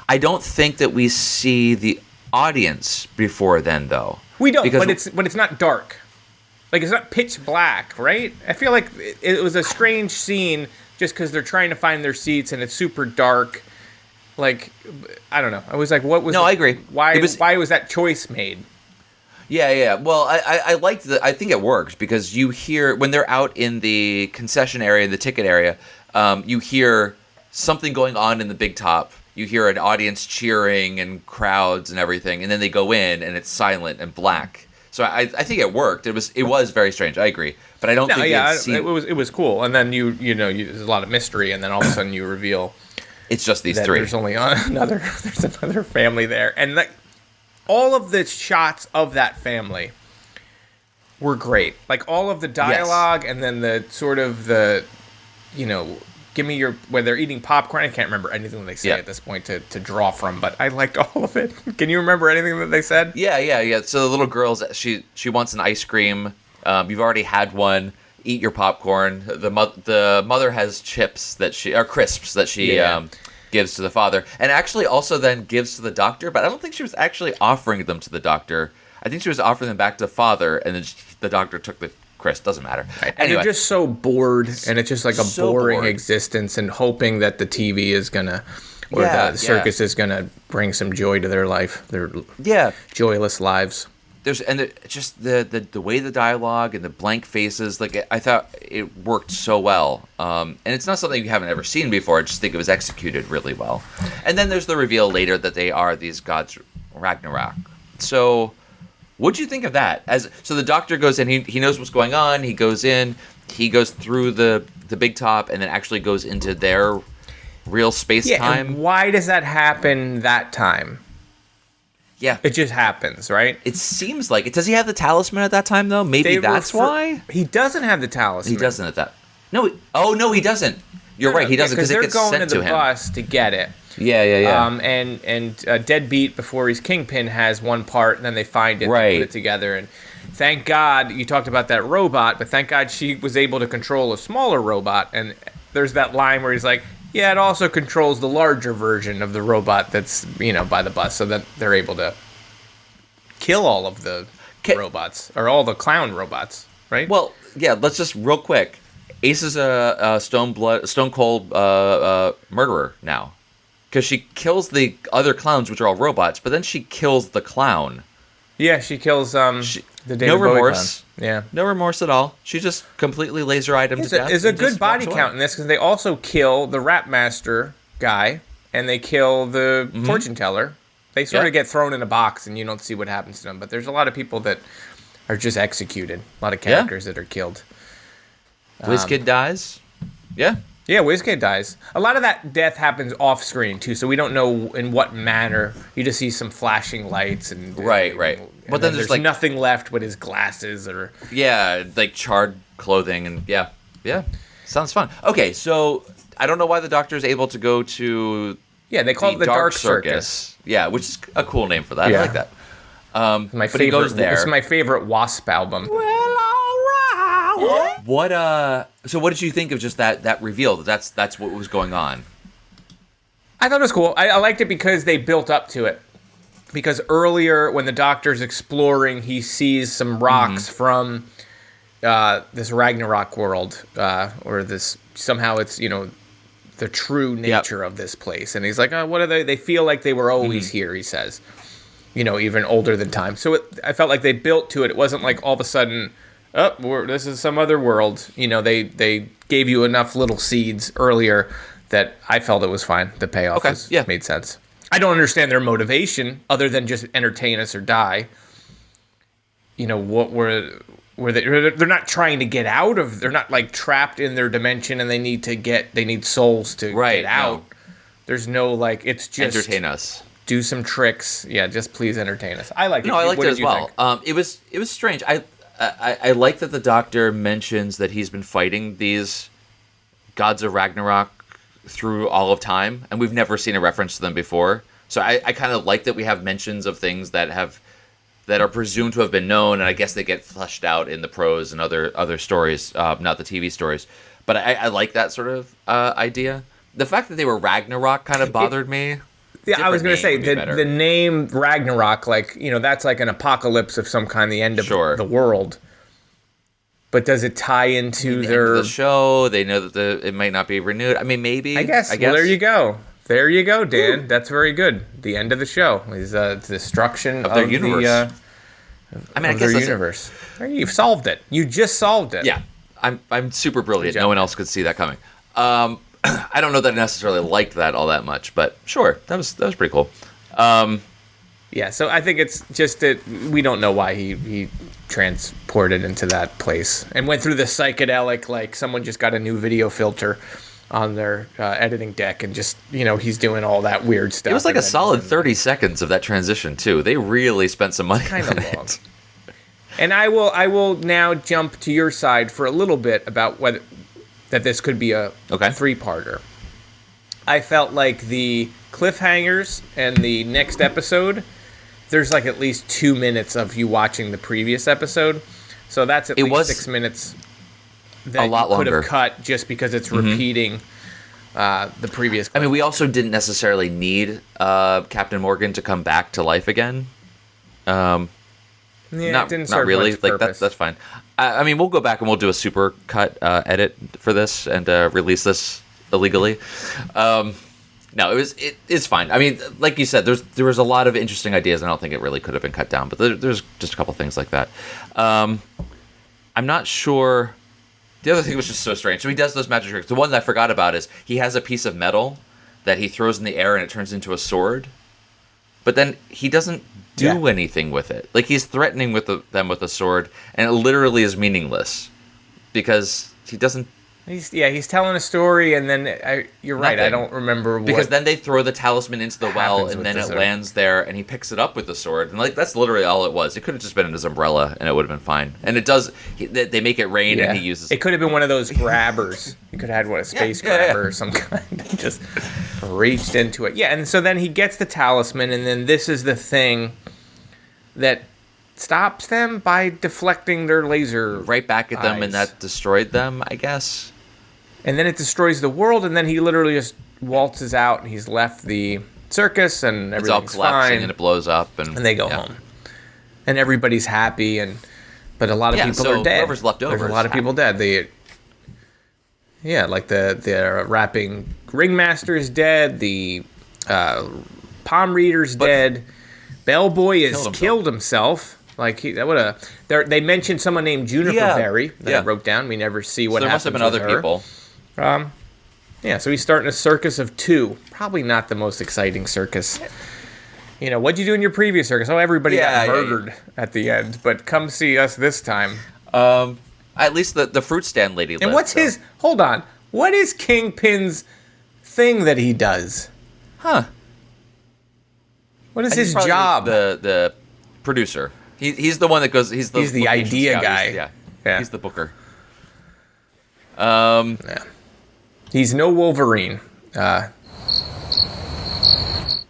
I don't think that we see the audience before then, though. We don't, Because but it's not dark. Like, it's not pitch black, right? I feel like it was a strange scene just because they're trying to find their seats and it's super dark. Like, I don't know. I was like, what was? No, I agree. Why It was- why was that choice made? Yeah. Well, I liked I think it worked because you hear when they're out in the concession area, the ticket area, you hear something going on in the big top. You hear an audience cheering and crowds and everything, and then they go in and it's silent and black. So I think it worked. It was very strange. I agree, but I don't think Yeah, we'd seen. it was cool. And then there's a lot of mystery, and then all of a sudden you reveal It's just these that three. there's only another family there, and like all of the shots of that family were great. Like all of the dialogue, and then the sort of give me your where they're eating popcorn. I can't remember anything that they say Yeah. at this point to draw from, but I liked all of it. Can you remember anything that they said? Yeah. So the little girl's she wants an ice cream. You've already had one. Eat your popcorn. The mother has chips crisps that she Yeah. gives to the father, and actually also then gives to the doctor. But I don't think she was actually offering them to the doctor. I think she was offering them back to the father, and then the doctor took the crisp. Doesn't matter. And Anyway, they're just so bored, and it's just like a So boring bored. existence, and hoping that the TV is gonna or Yeah, the circus is gonna bring some joy to their life, their yeah. joyless lives. Just the way the dialogue and the blank faces, like I thought it worked so well, and it's not something you haven't ever seen before. I just think it was executed really well. And then there's the reveal later that they are these gods Ragnarok. So, what'd you think of that? So the doctor goes in, he knows what's going on. He goes in, he goes through the big top, and then actually goes into their real space Yeah, time. and why does that happen that time? Yeah, It just happens, right? it seems like it. Does he have the talisman at that time though? Maybe that's why. He doesn't have the talisman. He doesn't at that. No. Oh no, he doesn't. You're right. He doesn't because it they're gets going sent to the him. bus to get it. Yeah. And Deadbeat, before he's Kingpin, has one part, and then they find it Right. and put it together. And thank God you talked about that robot, but thank God she was able to control a smaller robot. And there's that line where he's like, yeah, it also controls the larger version of the robot that's, by the bus, so that they're able to kill all of the robots, or all the clown robots, right? Well, yeah. Let's just real quick. Ace is a stone cold murderer now, because she kills the other clowns, which are all robots, but then she kills the clown. Yeah, she kills the David no Bowie remorse. clown. Yeah, no remorse at all. She just completely lays her item to death. There's a and good just body walks count away. in this, because they also kill the Rap Master guy, and they kill the fortune teller. They sort of get thrown in a box, and you don't see what happens to them. But there's a lot of people that are just executed. A lot of characters that are killed. WizKid dies. Yeah. Yeah, WizKid dies. A lot of that death happens off screen too, so we don't know in what manner. You just see some flashing lights and Right. And But then there's like nothing left but his glasses, or like charred clothing and yeah. Sounds fun. Okay, so I don't know why the Doctor is able to go to they call it the Dark Circus. Yeah, which is a cool name for that. Yeah. I like that. My but favorite. he goes there. It's my favorite Wasp album. What so what did you think of just that reveal? That's what was going on? I thought it was cool. I liked it because they built up to it. Because earlier, when the Doctor's exploring, he sees some rocks from this Ragnarok world, or this somehow it's the true nature of this place, and he's like, oh, what are they? They feel like they were always here. He says, even older than time. So I felt like they built to it. It wasn't like all of a sudden, this is some other world. They gave you enough little seeds earlier that I felt it was fine. The payoff made sense. I don't understand their motivation other than just entertain us or die. What were they? They're not trying to get out of. They're not like trapped in their dimension and they need souls to get out. No. There's no like. It's just entertain us. Do some tricks. Yeah, just please entertain us. I like it. No, I liked what it did as you well. think? It was strange. I like that the Doctor mentions that he's been fighting these gods of Ragnarok through all of time, and we've never seen a reference to them before. So I kind of like that we have mentions of things that are presumed to have been known, and I guess they get fleshed out in the prose and other stories, not the TV stories. But I like that sort of idea. The fact that they were Ragnarok kind of bothered me. Yeah, I was going to say the the name Ragnarok, that's like an apocalypse of some kind, the end of the world. But does it tie into the their end of the show? They know that it might not be renewed. I mean, maybe. I guess. Well, there you go. There you go, Dan. Ooh. That's very good. The end of the show is destruction of their universe. I guess their universe. You've solved it. You just solved it. Yeah, I'm super brilliant. No one else could see that coming. I don't know that I necessarily liked that all that much, but sure, that was pretty cool. Yeah, so I think it's just that we don't know why he transported into that place and went through the psychedelic, like someone just got a new video filter on their editing deck and just, he's doing all that weird stuff. It was like a solid 30 seconds of that transition, too. They really spent some money on it. And I will now jump to your side for a little bit about whether that this could be a three-parter. I felt like the cliffhangers and the next episode, there's like at least 2 minutes of you watching the previous episode. So that's at least 6 minutes that a lot you could longer. have cut just because it's repeating the previous. I mean, we also didn't necessarily need Captain Morgan to come back to life again. It didn't serve not really. much Like purpose. that's fine. I mean, we'll go back and we'll do a super cut edit for this and release this illegally. No, it's fine. I mean, like you said, there was a lot of interesting ideas. I don't think it really could have been cut down, but there's just a couple things like that. I'm not sure. The other thing was just so strange. So he does those magic tricks. The one that I forgot about is he has a piece of metal that he throws in the air and it turns into a sword. But then he doesn't do anything with it. Like he's threatening with them with a sword, and it literally is meaningless because he doesn't He's telling a story, and then you're right. I Nothing. don't remember Because then they throw the talisman into the well, happens and with then the it sword. lands there, and he picks it up with the sword, and like that's literally all it was. It could have just been in his umbrella, and it would have been fine. And it does. They make it rain, and he uses. It could have been one of those grabbers. He could have had a space grabber or some kind. Just reached into it. Yeah, and so then he gets the talisman, and then this is the thing that stops them by deflecting their laser right back at them, eyes. and that destroyed them, I guess. And then it destroys the world, and then he literally just waltzes out, and he's left the circus, and It's all everything's collapsing, fine. and it blows up, and And they go home. And everybody's happy, but a lot of people so are dead. whoever's left over There's a is lot of people dead. Like the rapping ringmaster is dead. The palm reader's dead. Bellboy has killed himself. Like they mentioned someone named Juniper Berry that I wrote down. We never see what there happens. must have been other with her. people. Yeah, so he's starting a circus of 2. Probably not the most exciting circus. What'd you do in your previous circus? Oh, everybody got murdered at the end. But come see us this time. At least the fruit stand lady. And what's his? Hold on. What is Kingpin's thing that he does? Huh? What is He's his probably job? The producer. He's the one that goes. He's the the location idea scout. guy. Yeah. He's the booker. He's no Wolverine.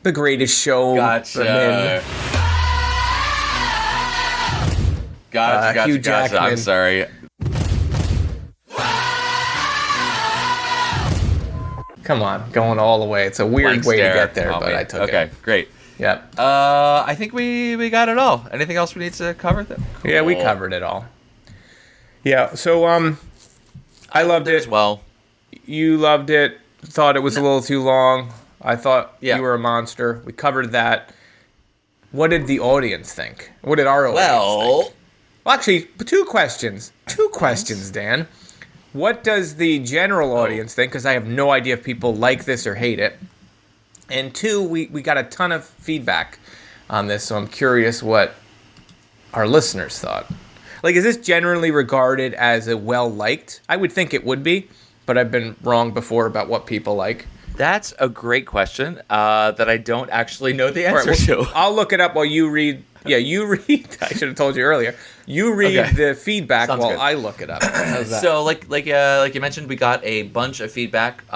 The Greatest Show. Gotcha. Gotcha. Hugh Gotcha. I'm Jackman. sorry. Come on, going all the way. It's a weird Blank way stare. to get there, Oh, but man. I took it. Okay, great. Yep. I think we got it all. Anything else we need to cover? Yeah, we covered it all. Yeah, so I loved it. as well. You loved it. Thought it was a little too long. I thought Yeah. you were a monster. We covered that. What did the audience think? What did our audience think? Well, actually, 2 questions. 2 questions, Dan. What does the general audience think? Because I have no idea if people like this or hate it. And 2, we got a ton of feedback on this, so I'm curious what our listeners thought. Like, is this generally regarded as a well-liked? I would think it would be, but I've been wrong before about what people like. That's a great question that I don't actually know the All right, answer well, to. I'll look it up while you read. Yeah, you read. I should have told you earlier. You read Okay. the feedback Sounds while good. I look it up. How's that? So, like you mentioned, we got a bunch of feedback. We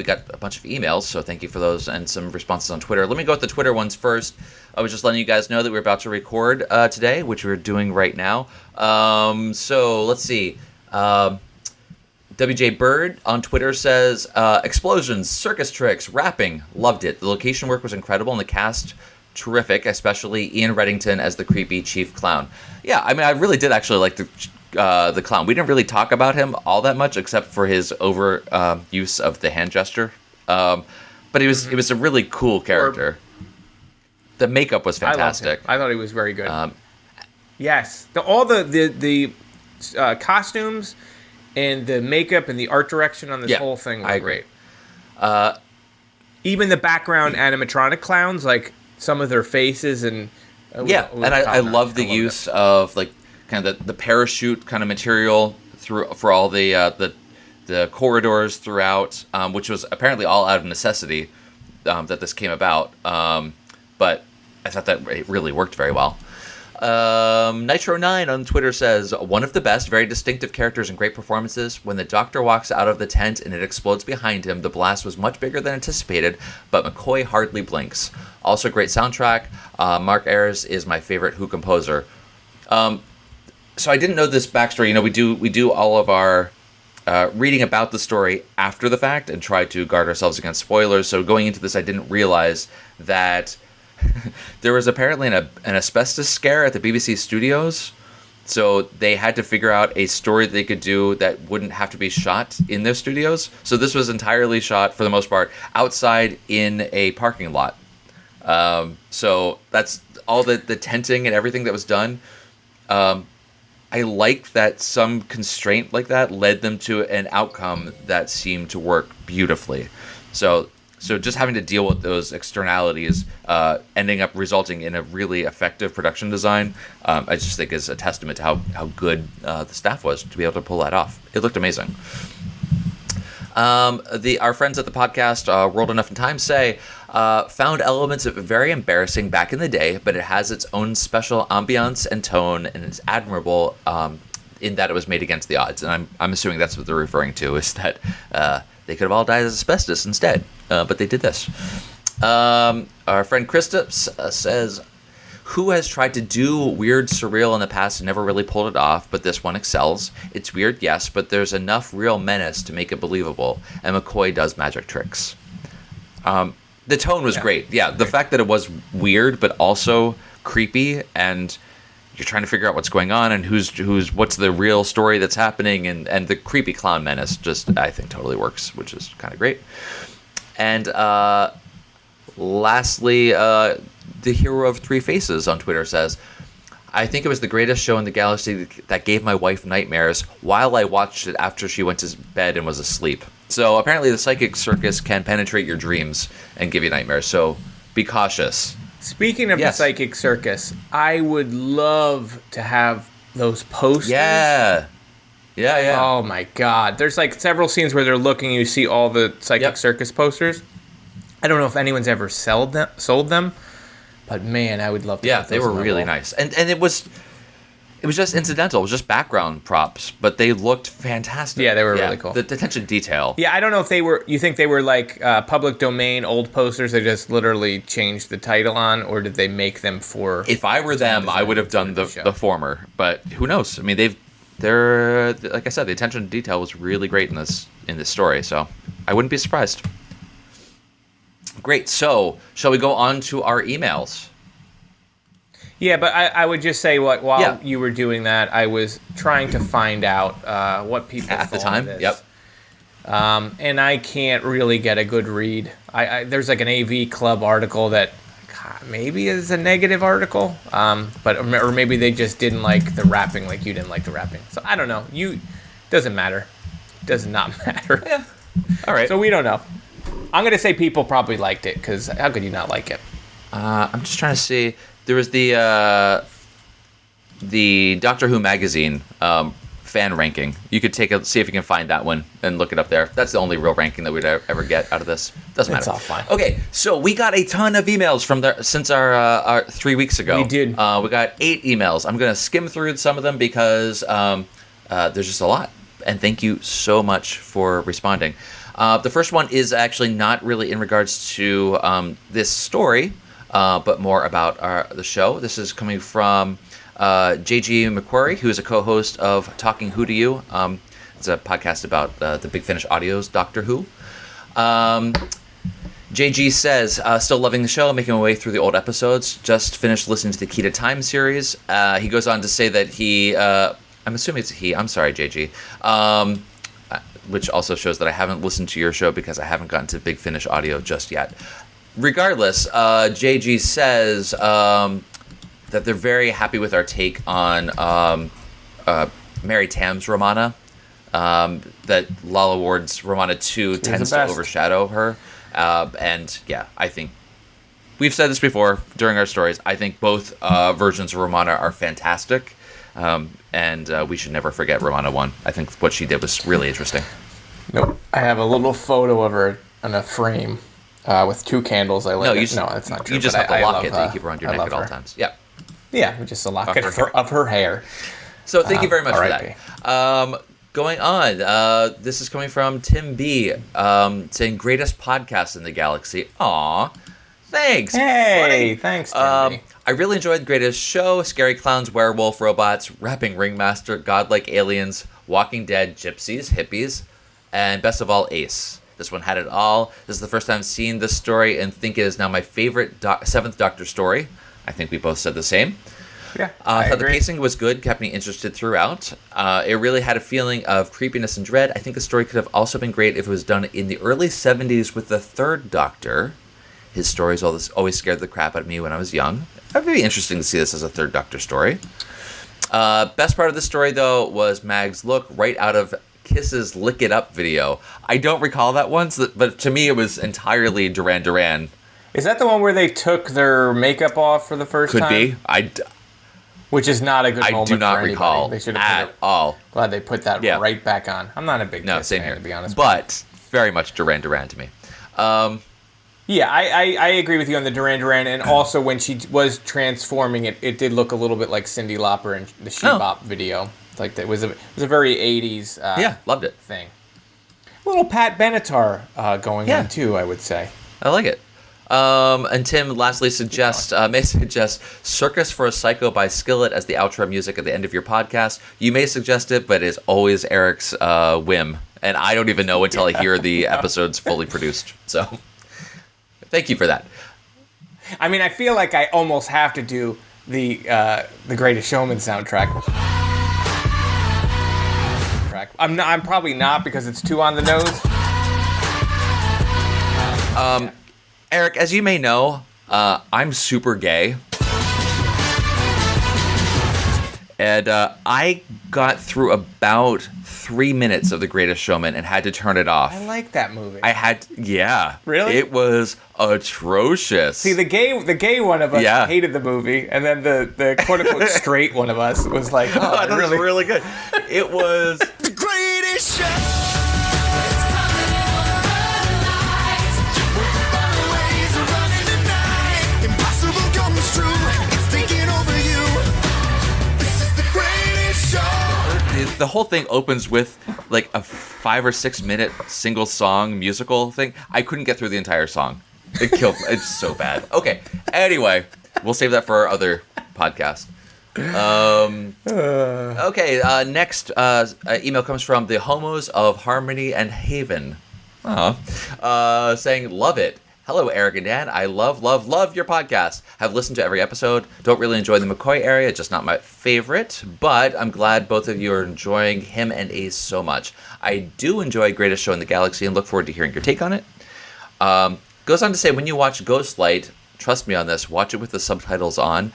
got a bunch of emails, so thank you for those, and some responses on Twitter. Let me go with the Twitter ones first. I was just letting you guys know that we're about to record today, which we're doing right now. So let's see. WJ Bird on Twitter says, explosions, circus tricks, rapping, loved it. The location work was incredible, and the cast terrific, especially Ian Reddington as the creepy chief clown. Yeah, I mean, I really did actually like the clown. We didn't really talk about him all that much, except for his use of the hand gesture. But it was a really cool character. The makeup was fantastic. I thought he was very good. Yes, all the costumes and the makeup and the art direction on this whole thing were great. Even the background animatronic clowns, like some of their faces and I love the use of like kind of the parachute kind of material for all the corridors throughout, which was apparently all out of necessity that this came about. But I thought that it really worked very well. Nitro9 on Twitter says, one of the best, very distinctive characters and great performances. When the Doctor walks out of the tent and it explodes behind him, the blast was much bigger than anticipated, but McCoy hardly blinks. Also great soundtrack. Mark Ayers is my favorite Who composer. So I didn't know this backstory. You know, we do all of our reading about the story after the fact and try to guard ourselves against spoilers. So going into this, I didn't realize that there was apparently an asbestos scare at the BBC studios, so they had to figure out a story they could do that wouldn't have to be shot in their studios. So this was entirely shot, for the most part, outside in a parking lot. So that's all the tenting and everything that was done. I like that some constraint like that led them to an outcome that seemed to work beautifully. So So just having to deal with those externalities, ending up resulting in a really effective production design, I just think is a testament to how good the staff was to be able to pull that off. It looked amazing. Our friends at the podcast, World Enough in Time, say, found elements of it very embarrassing back in the day, but it has its own special ambiance and tone, and it's admirable in that it was made against the odds. And I'm assuming that's what they're referring to, is that they could have all died as asbestos instead, but they did this. Our friend Kristaps says, who has tried to do weird surreal in the past and never really pulled it off, but this one excels. It's weird, yes, but there's enough real menace to make it believable, and McCoy does magic tricks. The tone was great. Yeah, the fact that it was weird, but also creepy, and you're trying to figure out what's going on and what's the real story that's happening, and the creepy clown menace just, I think, totally works, which is kind of great. And lastly, the hero of three faces on Twitter says, I think it was the greatest show in the galaxy that gave my wife nightmares while I watched it after she went to bed and was asleep. So apparently the psychic circus can penetrate your dreams and give you nightmares. So be cautious. Speaking of the psychic circus, I would love to have those posters. Yeah. Oh my God. There's like several scenes where they're looking, you see all the psychic circus posters. I don't know if anyone's ever sold them, but man, I would love to. Yeah, they were really nice. And it was just incidental. It was just background props, but they looked fantastic. Yeah, they were really cool. The attention to detail. Yeah, I don't know if you think they were like public domain old posters they just literally changed the title on, or did they make them for... If I were them, I would have done the former, but who knows? I mean, they're like I said, the attention to detail was really great in this story, so I wouldn't be surprised. Great, so shall we go on to our emails? Yeah, but I would just say while you were doing that, I was trying to find out what people at the thought time. of this. And I can't really get a good read. There's like an AV Club article that maybe is a negative article, or maybe they just didn't like the rapping like you didn't like the rapping. So I don't know. Doesn't matter. Does not matter. Yeah. All right. So we don't know. I'm going to say people probably liked it, because how could you not like it? I'm just trying to see. There was the Doctor Who magazine fan ranking. You could see if you can find that one and look it up there. That's the only real ranking that we'd ever get out of this. Doesn't matter. It's all fine. Okay, so we got a ton of emails from there since our 3 weeks ago. We did. We got 8 emails. I'm going to skim through some of them because there's just a lot. And thank you so much for responding. The first one is actually not really in regards to this story, but more about the show. This is coming from J.G. McQuarrie, who is a co-host of Talking Who to You. It's a podcast about the Big Finish Audio's Doctor Who. JG says, still loving the show, making my way through the old episodes. Just finished listening to the Key to Time series. He goes on to say that I'm assuming it's he. I'm sorry, JG. Which also shows that I haven't listened to your show because I haven't gotten to Big Finish Audio just yet. Regardless, JG says that they're very happy with our take on Mary Tam's Romana. That Lalla Ward's Romana 2 tends to overshadow her. And yeah, I think we've said this before during our stories. I think both versions of Romana are fantastic. And we should never forget Romana 1. I think what she did was really interesting. Nope. I have a little photo of her in a frame with 2 candles. I lit. No, that's not true. You just have the locket that you keep around your neck at all times. Yeah. Yeah, just a locket of her hair. So thank you very much for that. Going on, this is coming from Tim B, saying greatest podcast in the galaxy. Aw, thanks. Hey, buddy. Thanks, Tim B. I really enjoyed the greatest show. Scary clowns, werewolf, robots, rapping ringmaster, godlike aliens, Walking Dead, gypsies, hippies, and best of all, Ace. This one had it all. This is the first time seeing this story and think it is now my favorite 7th Doctor story. I think we both said the same. Yeah, I thought the pacing was good, kept me interested throughout. It really had a feeling of creepiness and dread. I think the story could have also been great if it was done in the early 70s with the 3rd Doctor. His stories always scared the crap out of me when I was young. It would be interesting to see this as a 3rd Doctor story. Best part of the story, though, was Mag's look right out of Kisses Lick It Up video. I don't recall that one, but to me it was entirely Duran Duran. Is that the one where they took their makeup off for the first Could time? be. Which is not a good moment do not for anybody. recall They should have at all. Glad they put that right back on. I'm not a big No, Kiss same fan, here. to be honest. But very much Duran Duran to me. Yeah, I agree with you on the Duran Duran, and also when she was transforming it did look a little bit like Cyndi Lauper in the She Bop video. Like it was a very 80s Yeah, loved it. thing. A little Pat Benatar going on too, I would say. I like it. And Tim lastly may suggest Circus for a Psycho by Skillet as the outro music at the end of your podcast. You may suggest it, but it's always Eric's whim. And I don't even know until I hear the episodes fully produced. So thank you for that. I mean, I feel like I almost have to do the Greatest Showman soundtrack. I'm probably not because it's too on the nose. Eric, as you may know, I'm super gay. And I got through about 3 minutes of The Greatest Showman and had to turn it off. I like that movie. Really? It was atrocious. See, the gay one of us hated the movie, and then the quote unquote straight one of us was like, oh, I thought it was really good. It was The Greatest Show. The whole thing opens with like a 5 or 6 minute single song musical thing. I couldn't get through the entire song. It killed me. It's so bad. Okay. Anyway, we'll save that for our other podcast. Okay. Next email comes from the Homos of Harmony and Haven. Saying, love it. Hello, Eric and Dan. I love your podcast. Have listened to every episode. Don't really enjoy the McCoy area, just not my favorite. But I'm glad both of you are enjoying him and Ace so much. I do enjoy Greatest Show in the Galaxy and look forward to hearing your take on it. Goes on to say, when you watch Ghostlight, trust me on this, watch it with the subtitles on.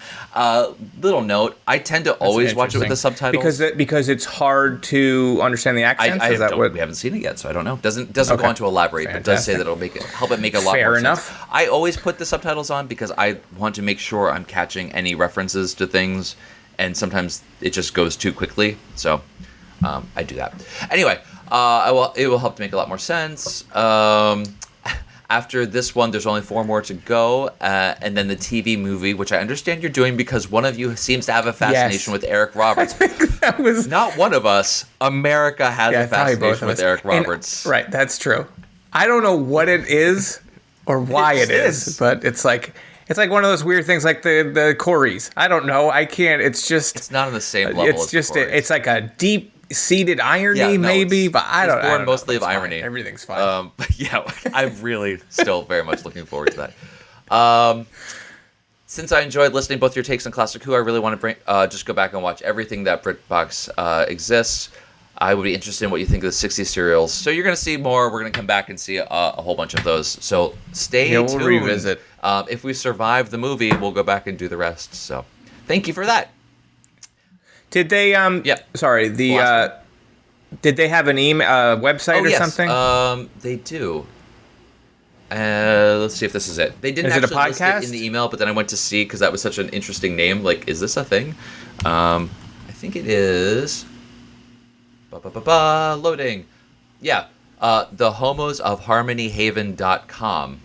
Little note, I tend to always watch it with the subtitles. Because it's hard to understand the accents? We haven't seen it yet, so I don't know. Doesn't go on to elaborate, but does say that it'll help it make a lot Fair more enough. sense. I always put the subtitles on because I want to make sure I'm catching any references to things, and sometimes it just goes too quickly, so I do that. Anyway, it will help to make a lot more sense. After this one, there's only 4 more to go, and then the TV movie, which I understand you're doing because one of you seems to have a fascination with Eric Roberts. That was not one of us. America has a fascination with Eric Roberts. And, right, that's true. I don't know what it is or why it is, but it's like one of those weird things, like the Coreys. I don't know. I can't. It's not on the same level. It's just it's like a deep-seated irony, maybe, but I don't know. It's born mostly of irony. Everything's fine. I'm really still very much looking forward to that. Since I enjoyed listening to both your takes on Classic Who, I really want to just go back and watch everything that BritBox exists. I would be interested in what you think of the 60s serials. So you're going to see more. We're going to come back and see a whole bunch of those. So stay tuned. We'll revisit. If we survive the movie, we'll go back and do the rest. So thank you for that. Did they? Sorry. Did they have an website or something? They do. Let's see if this is it. They didn't actually list it in the email, but then I went to see because that was such an interesting name. Like, is this a thing? I think it is. Loading. Yeah. The Homos of HarmonyHaven.com.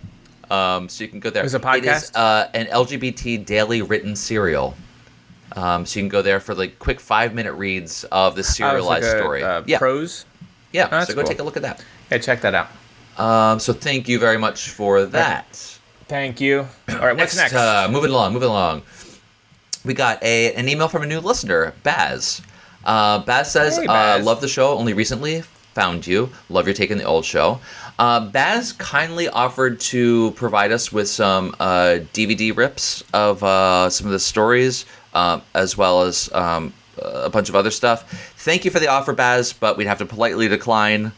So you can go there. It was a podcast? It is an LGBT daily written serial. So you can go there for like quick 5-minute reads of the serialized story. Prose? Yeah, Oh, so go cool. take a look at that. Yeah, check that out. So thank you very much for that. Thank you. All right, what's next? Moving along. We got an email from a new listener, Baz. Baz says, Hey, Baz. love the show, only recently found you. Love your take on the old show. Baz kindly offered to provide us with some DVD rips of some of the stories, as well as a bunch of other stuff. Thank you for the offer, Baz, but we'd have to politely decline.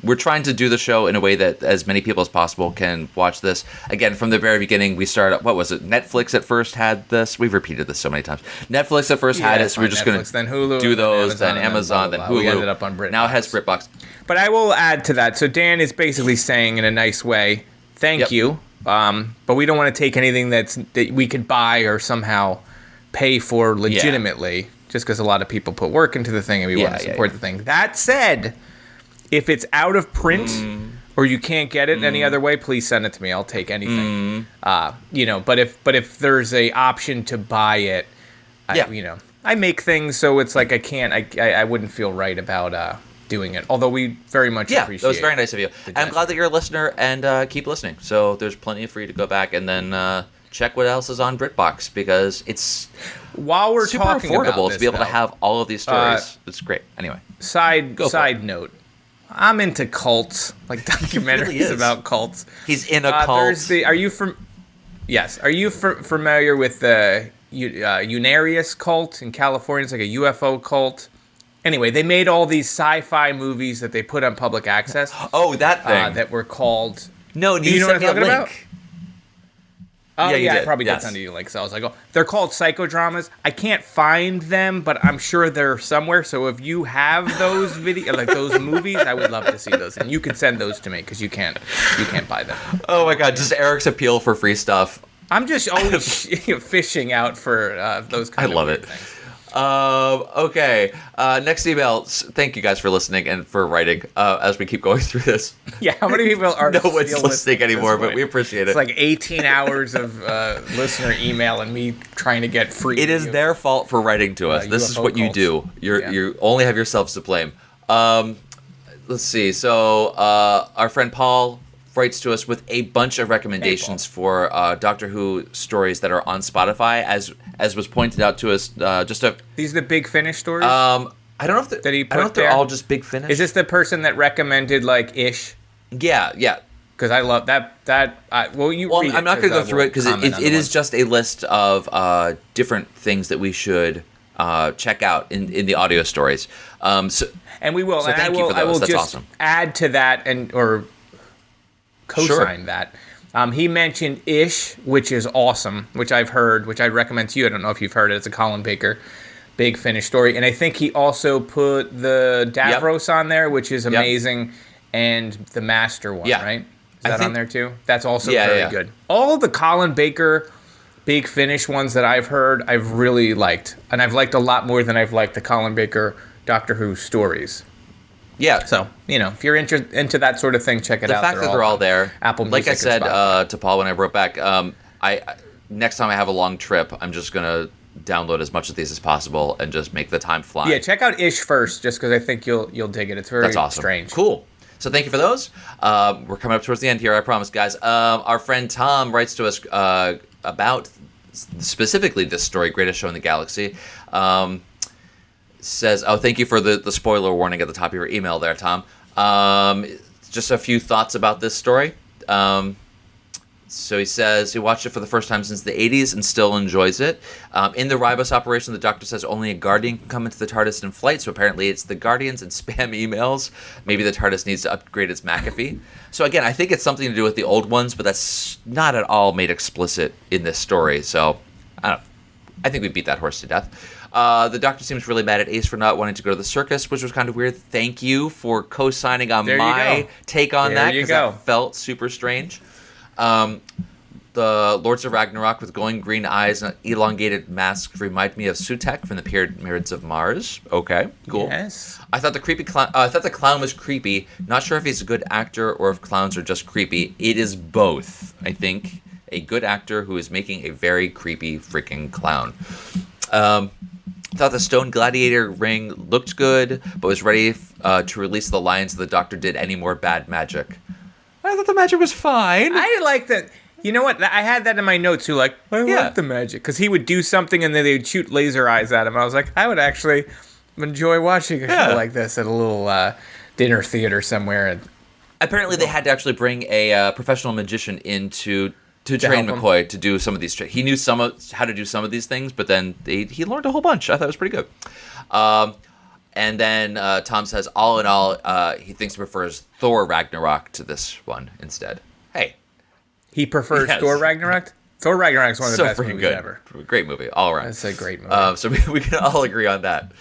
we're trying to do the show in a way that as many people as possible can watch this. Again, from the very beginning, we started, what was it? Netflix at first had this. We've repeated this so many times. Netflix at first had it, so we're just going to then Hulu, do those, then then Amazon, then Hulu. We ended up on BritBox. Now it has BritBox. But I will add to that. So Dan is basically saying in a nice way, thank you. But we don't want to take anything that we could buy or somehow pay for legitimately, just because a lot of people put work into the thing and we want to support the thing. That said, if it's out of print or you can't get it any other way, please send it to me. I'll take anything. But if there's a option to buy it, I make things so it's like I wouldn't feel right about doing it. Although we very much appreciate it. That was very nice of you. I'm glad that you're a listener and keep listening. So there's plenty for you to go back and then check what else is on BritBox, because it's while we're super talking affordable about this, to be able to have all of these stories. It's great. Anyway, side note. I'm into cults, like documentaries about cults. He's in a cult. Are you familiar with the Unarius cult in California? It's like a UFO cult. Anyway, they made all these sci-fi movies that they put on public access. Oh, that thing. That were called... No, do you know what I'm talking about? Oh, yeah, I probably did send you links. So I was like, they're called psychodramas. I can't find them, but I'm sure they're somewhere. So if you have those those movies, I would love to see those. And you can send those to me because you can't buy them. Oh my God, just Eric's appeal for free stuff. I'm just always fishing out for those kind of weird things. Okay. Next email. Thank you guys for listening and for writing as we keep going through this. Yeah, how many people are no one's listening anymore, but we appreciate it. It's like 18 hours of listener email and me trying to get free. It is their fault for writing to us. This is what you do. You only have yourselves to blame. Let's see. So our friend Paul writes to us with a bunch of recommendations for Doctor Who stories that are on Spotify, as was pointed out to us. These are the Big Finish stories. I don't know if they're all just Big Finish. Is this the person that recommended like Ish? Yeah. Because I love that. I'm not going to go through it because it is just a list of different things that we should check out in the audio stories. And we will. So and thank you for those. I will That's just awesome. add to that or co-sign that. He mentioned Ish, which is awesome, which I've heard, which I'd recommend to you. I don't know if you've heard it. It's a Colin Baker Big Finish story. And I think he also put the Davros on there, which is amazing, and the Master one, right? Is that on there too? That's also very good. All of the Colin Baker Big Finish ones that I've heard, I've really liked. And I've liked a lot more than I've liked the Colin Baker Doctor Who stories. Yeah. So, if you're into that sort of thing, check it out. The fact that they're all there. Apple Music, like I said to Paul when I wrote back, next time I have a long trip, I'm just going to download as much of these as possible and just make the time fly. Yeah, check out Ish first, just because I think you'll dig it. It's very awesome. Strange. Cool. So thank you for those. We're coming up towards the end here, I promise, guys. Our friend Tom writes to us about specifically this story, Greatest Show in the Galaxy. Says, thank you for the spoiler warning at the top of your email there, Tom. Just a few thoughts about this story. So he says he watched it for the first time since the 80s and still enjoys it. In the Ribos operation, the Doctor says only a Guardian can come into the TARDIS in flight, so apparently it's the Guardians and spam emails. Maybe the TARDIS needs to upgrade its McAfee. So again, I think it's something to do with the old ones, but that's not at all made explicit in this story. So I think we beat that horse to death. The Doctor seems really mad at Ace for not wanting to go to the circus, which was kind of weird. Thank you for co-signing on my take on that, because that felt super strange. The Lords of Ragnarok with glowing green eyes and elongated masks remind me of Sutekh from the Pyramids of Mars. Okay, cool. Yes. I thought the clown was creepy. Not sure if he's a good actor or if clowns are just creepy. It is both, I think. A good actor who is making a very creepy freaking clown. Thought the stone gladiator ring looked good, but was ready to release the lines the Doctor did any more bad magic. I thought the magic was fine. I like that. You know what? I had that in my notes too. Like, I like the magic. Because he would do something and then they would shoot laser eyes at him. I was like, I would actually enjoy watching a show like this at a little dinner theater somewhere. And apparently they had to actually bring a professional magician in to train McCoy to do some of these tricks. He knew how to do some of these things, but then he learned a whole bunch. I thought it was pretty good. And then Tom says, all in all, he thinks he prefers Thor Ragnarok to this one instead. Hey. He prefers Yes. Thor Ragnarok? Thor Ragnarok's one of the So best freaking movies good. ever. Great movie, all around. That's a great movie. So we can all agree on that.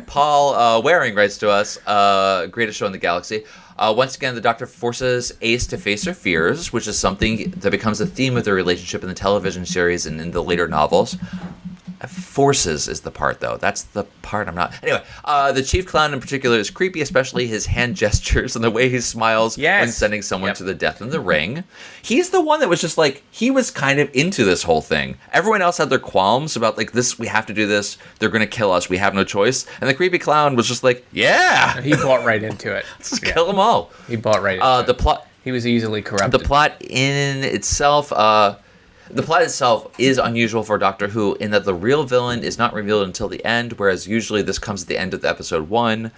Paul Waring writes to us, greatest show in the galaxy. Once again, the Doctor forces Ace to face her fears, which is something that becomes a theme of their relationship in the television series and in the later novels. Forces is the part, though. That's the part I'm not. Anyway, the chief clown in particular is creepy, especially his hand gestures and the way he smiles when sending someone to the death in the ring. He's the one that was just like, he was kind of into this whole thing. Everyone else had their qualms about, like, this, we have to do this. They're going to kill us. We have no choice. And the creepy clown was just like, yeah. He bought right into it. Let's kill them all. He bought right into it. The plot. He was easily corrupted. The plot in itself. The plot itself is unusual for Doctor Who in that the real villain is not revealed until the end, whereas usually this comes at the end of the episode 1.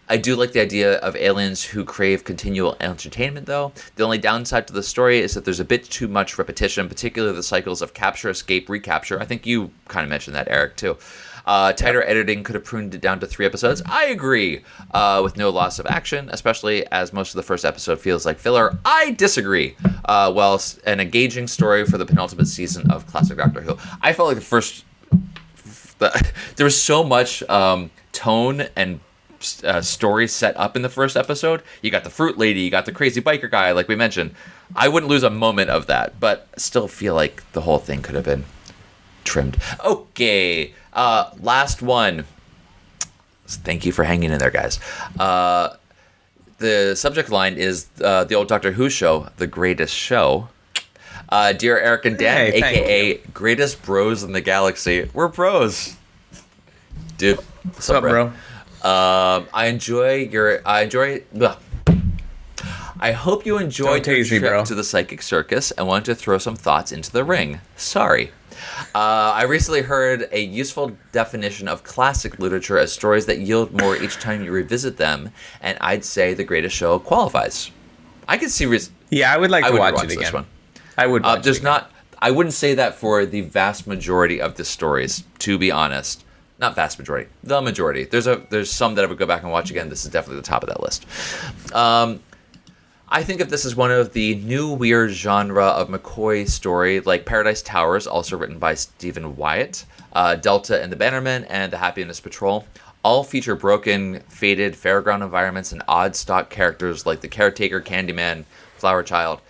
I do like the idea of aliens who crave continual entertainment, though. The only downside to the story is that there's a bit too much repetition, particularly the cycles of capture, escape, recapture. I think you kind of mentioned that, Eric, too. Tighter editing could have pruned it down to 3 episodes. I agree, with no loss of action, especially as most of the first episode feels like filler. I disagree. Well, an engaging story for the penultimate season of classic Doctor Who. I felt like there was so much tone and story set up in the first episode. You got the fruit lady, you got the crazy biker guy, like we mentioned. I wouldn't lose a moment of that, but still feel like the whole thing could have been trimmed. Okay. Last one. Thank you for hanging in there, guys. The subject line is the old Doctor Who show, The Greatest Show. Dear Eric and Dan, a.k.a. greatest bros in the galaxy. We're bros. Dude, what's up, bro? I hope you enjoyed your trip to the Psychic Circus and want to throw some thoughts into the ring. Sorry. I recently heard a useful definition of classic literature as stories that yield more each time you revisit them, and I'd say The Greatest Show qualifies. I could see... I would like to watch it again. This one. I would watch it again. I wouldn't say that for the vast majority of the stories, to be honest. Not vast majority, the majority. There's some that I would go back and watch again. This is definitely the top of that list. I think if this is one of the new weird genre of McCoy story, like Paradise Towers, also written by Stephen Wyatt, Delta and the Bannermen, and the Happiness Patrol, all feature broken, faded fairground environments and odd stock characters like the Caretaker, Candyman, Flower Child,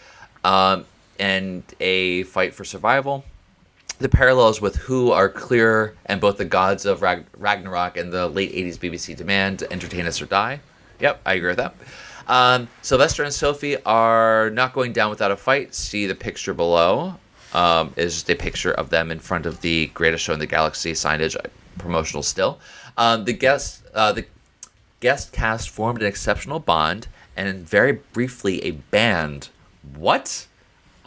and a fight for survival. The parallels with Who are clear, and both the gods of Ragnarok and the late 80s BBC demand to entertain us or die. Yep, I agree with that. Sylvester and Sophie are not going down without a fight. See the picture below. Is just a picture of them in front of the Greatest Show in the Galaxy signage, promotional still. The guest cast formed an exceptional bond, and very briefly a band. What?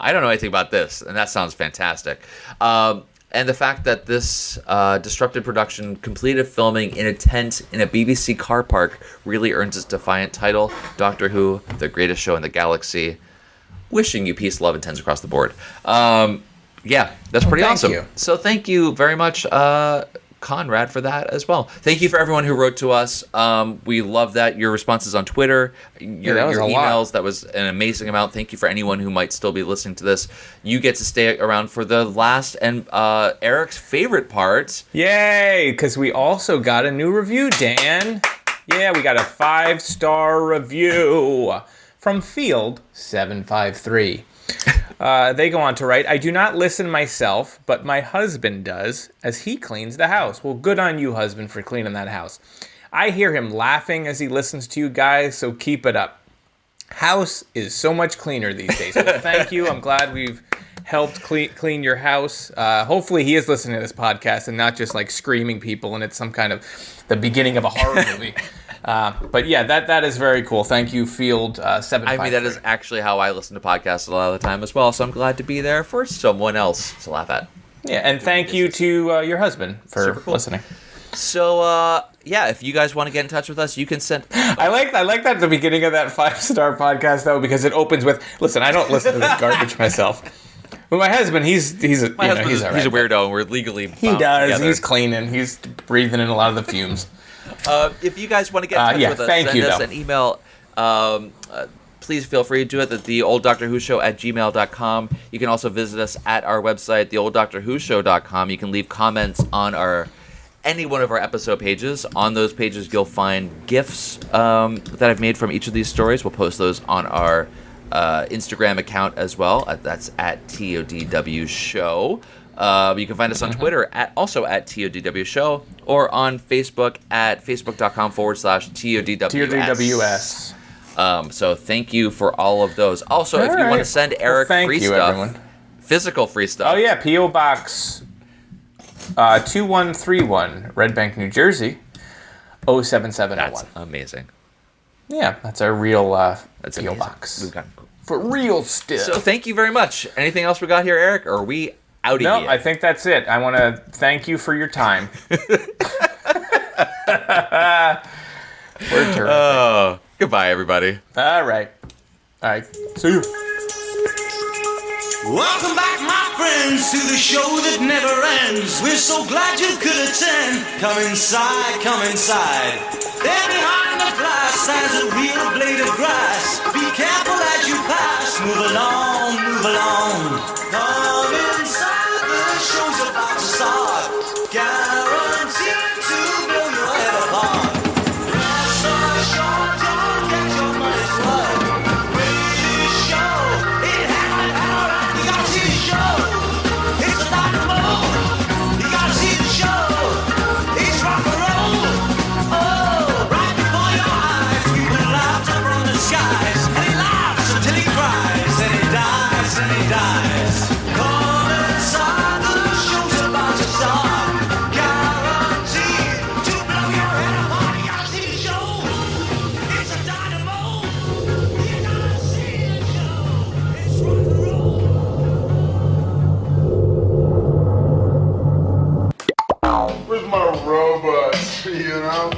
I don't know anything about this, and that sounds fantastic. And the fact that this disrupted production completed filming in a tent in a BBC car park really earns its defiant title, Doctor Who, The Greatest Show in the Galaxy. Wishing you peace, love, and tens across the board. Yeah, that's pretty awesome. You. So thank you very much, Conrad, for that as well. Thank you for everyone who wrote to us. We love that. Your responses on Twitter, your emails, that was an amazing amount. Thank you for anyone who might still be listening to this. You get to stay around for the last and Eric's favorite part. Yay, because we also got a new review, Dan. Yeah, we got a 5-star review from Field753. They go on to write, I do not listen myself, but my husband does, as he cleans the house. Well, good on you, husband, for cleaning that house. I hear him laughing as he listens to you guys, so keep it up. House is so much cleaner these days. Well, thank you. I'm glad we've helped clean your house. Hopefully he is listening to this podcast and not just like screaming people and it's some kind of the beginning of a horror movie. But yeah, that is very cool. Thank you, Field753. I mean, that is actually how I listen to podcasts a lot of the time as well, so I'm glad to be there for someone else to laugh at. Yeah, and thank you to your husband for listening. So, yeah, if you guys want to get in touch with us, you can send... I like that at the beginning of that 5-star podcast, though, because it opens with, listen, I don't listen to this garbage myself. But my husband, he's all right. He's a weirdo, and we're legally bound He does. together. He's cleaning. He's breathing in a lot of the fumes. If you guys want to get in touch with us, thank send you, us though. an email. Please feel free to do it at theolddoctorwhoshow@gmail.com. You can also visit us at our website, theolddoctorwhoshow.com. You can leave comments on any one of our episode pages. On those pages, you'll find GIFs that I've made from each of these stories. We'll post those on our Instagram account as well. That's at TODW Show. You can find us on Twitter also at TODW Show, or on Facebook at facebook.com/TODWS. TODWS. So thank you for all of those. Also, if you want to send Eric free stuff, everyone. physical free stuff. Oh yeah, P.O. Box 2131, Red Bank, New Jersey, 07701. That's amazing. Yeah, that's our real That's P.O. amazing. Box. We've got- For real still. So thank you very much. Anything else we got here, Eric? Or are we out of No, here? I think that's it. I want to thank you for your time. We're terrific. Oh, goodbye, everybody. All right. See you. Welcome back, my friends, to the show that never ends. We're so glad you could attend. Come inside, come inside. There behind the glass stands a real blade of grass. Be careful as you pass. Move along, move along. Come inside, the show's about to start. Guaranteed to blow your head apart. Rest assured, you'll get your money's worth. Greatest show, it happened alright. You gotta see the show. It's a dynamo. You gotta see the show. It's rock and roll. Oh, right before your eyes, we will laughter from the skies. And he laughs until he cries, and he dies, and he dies. Come inside, the show's about to start. Guaranteed to blow your head apart. You gotta see the show. It's a dynamo. You gotta see the show. It's rock and roll. Where's my robot? You know?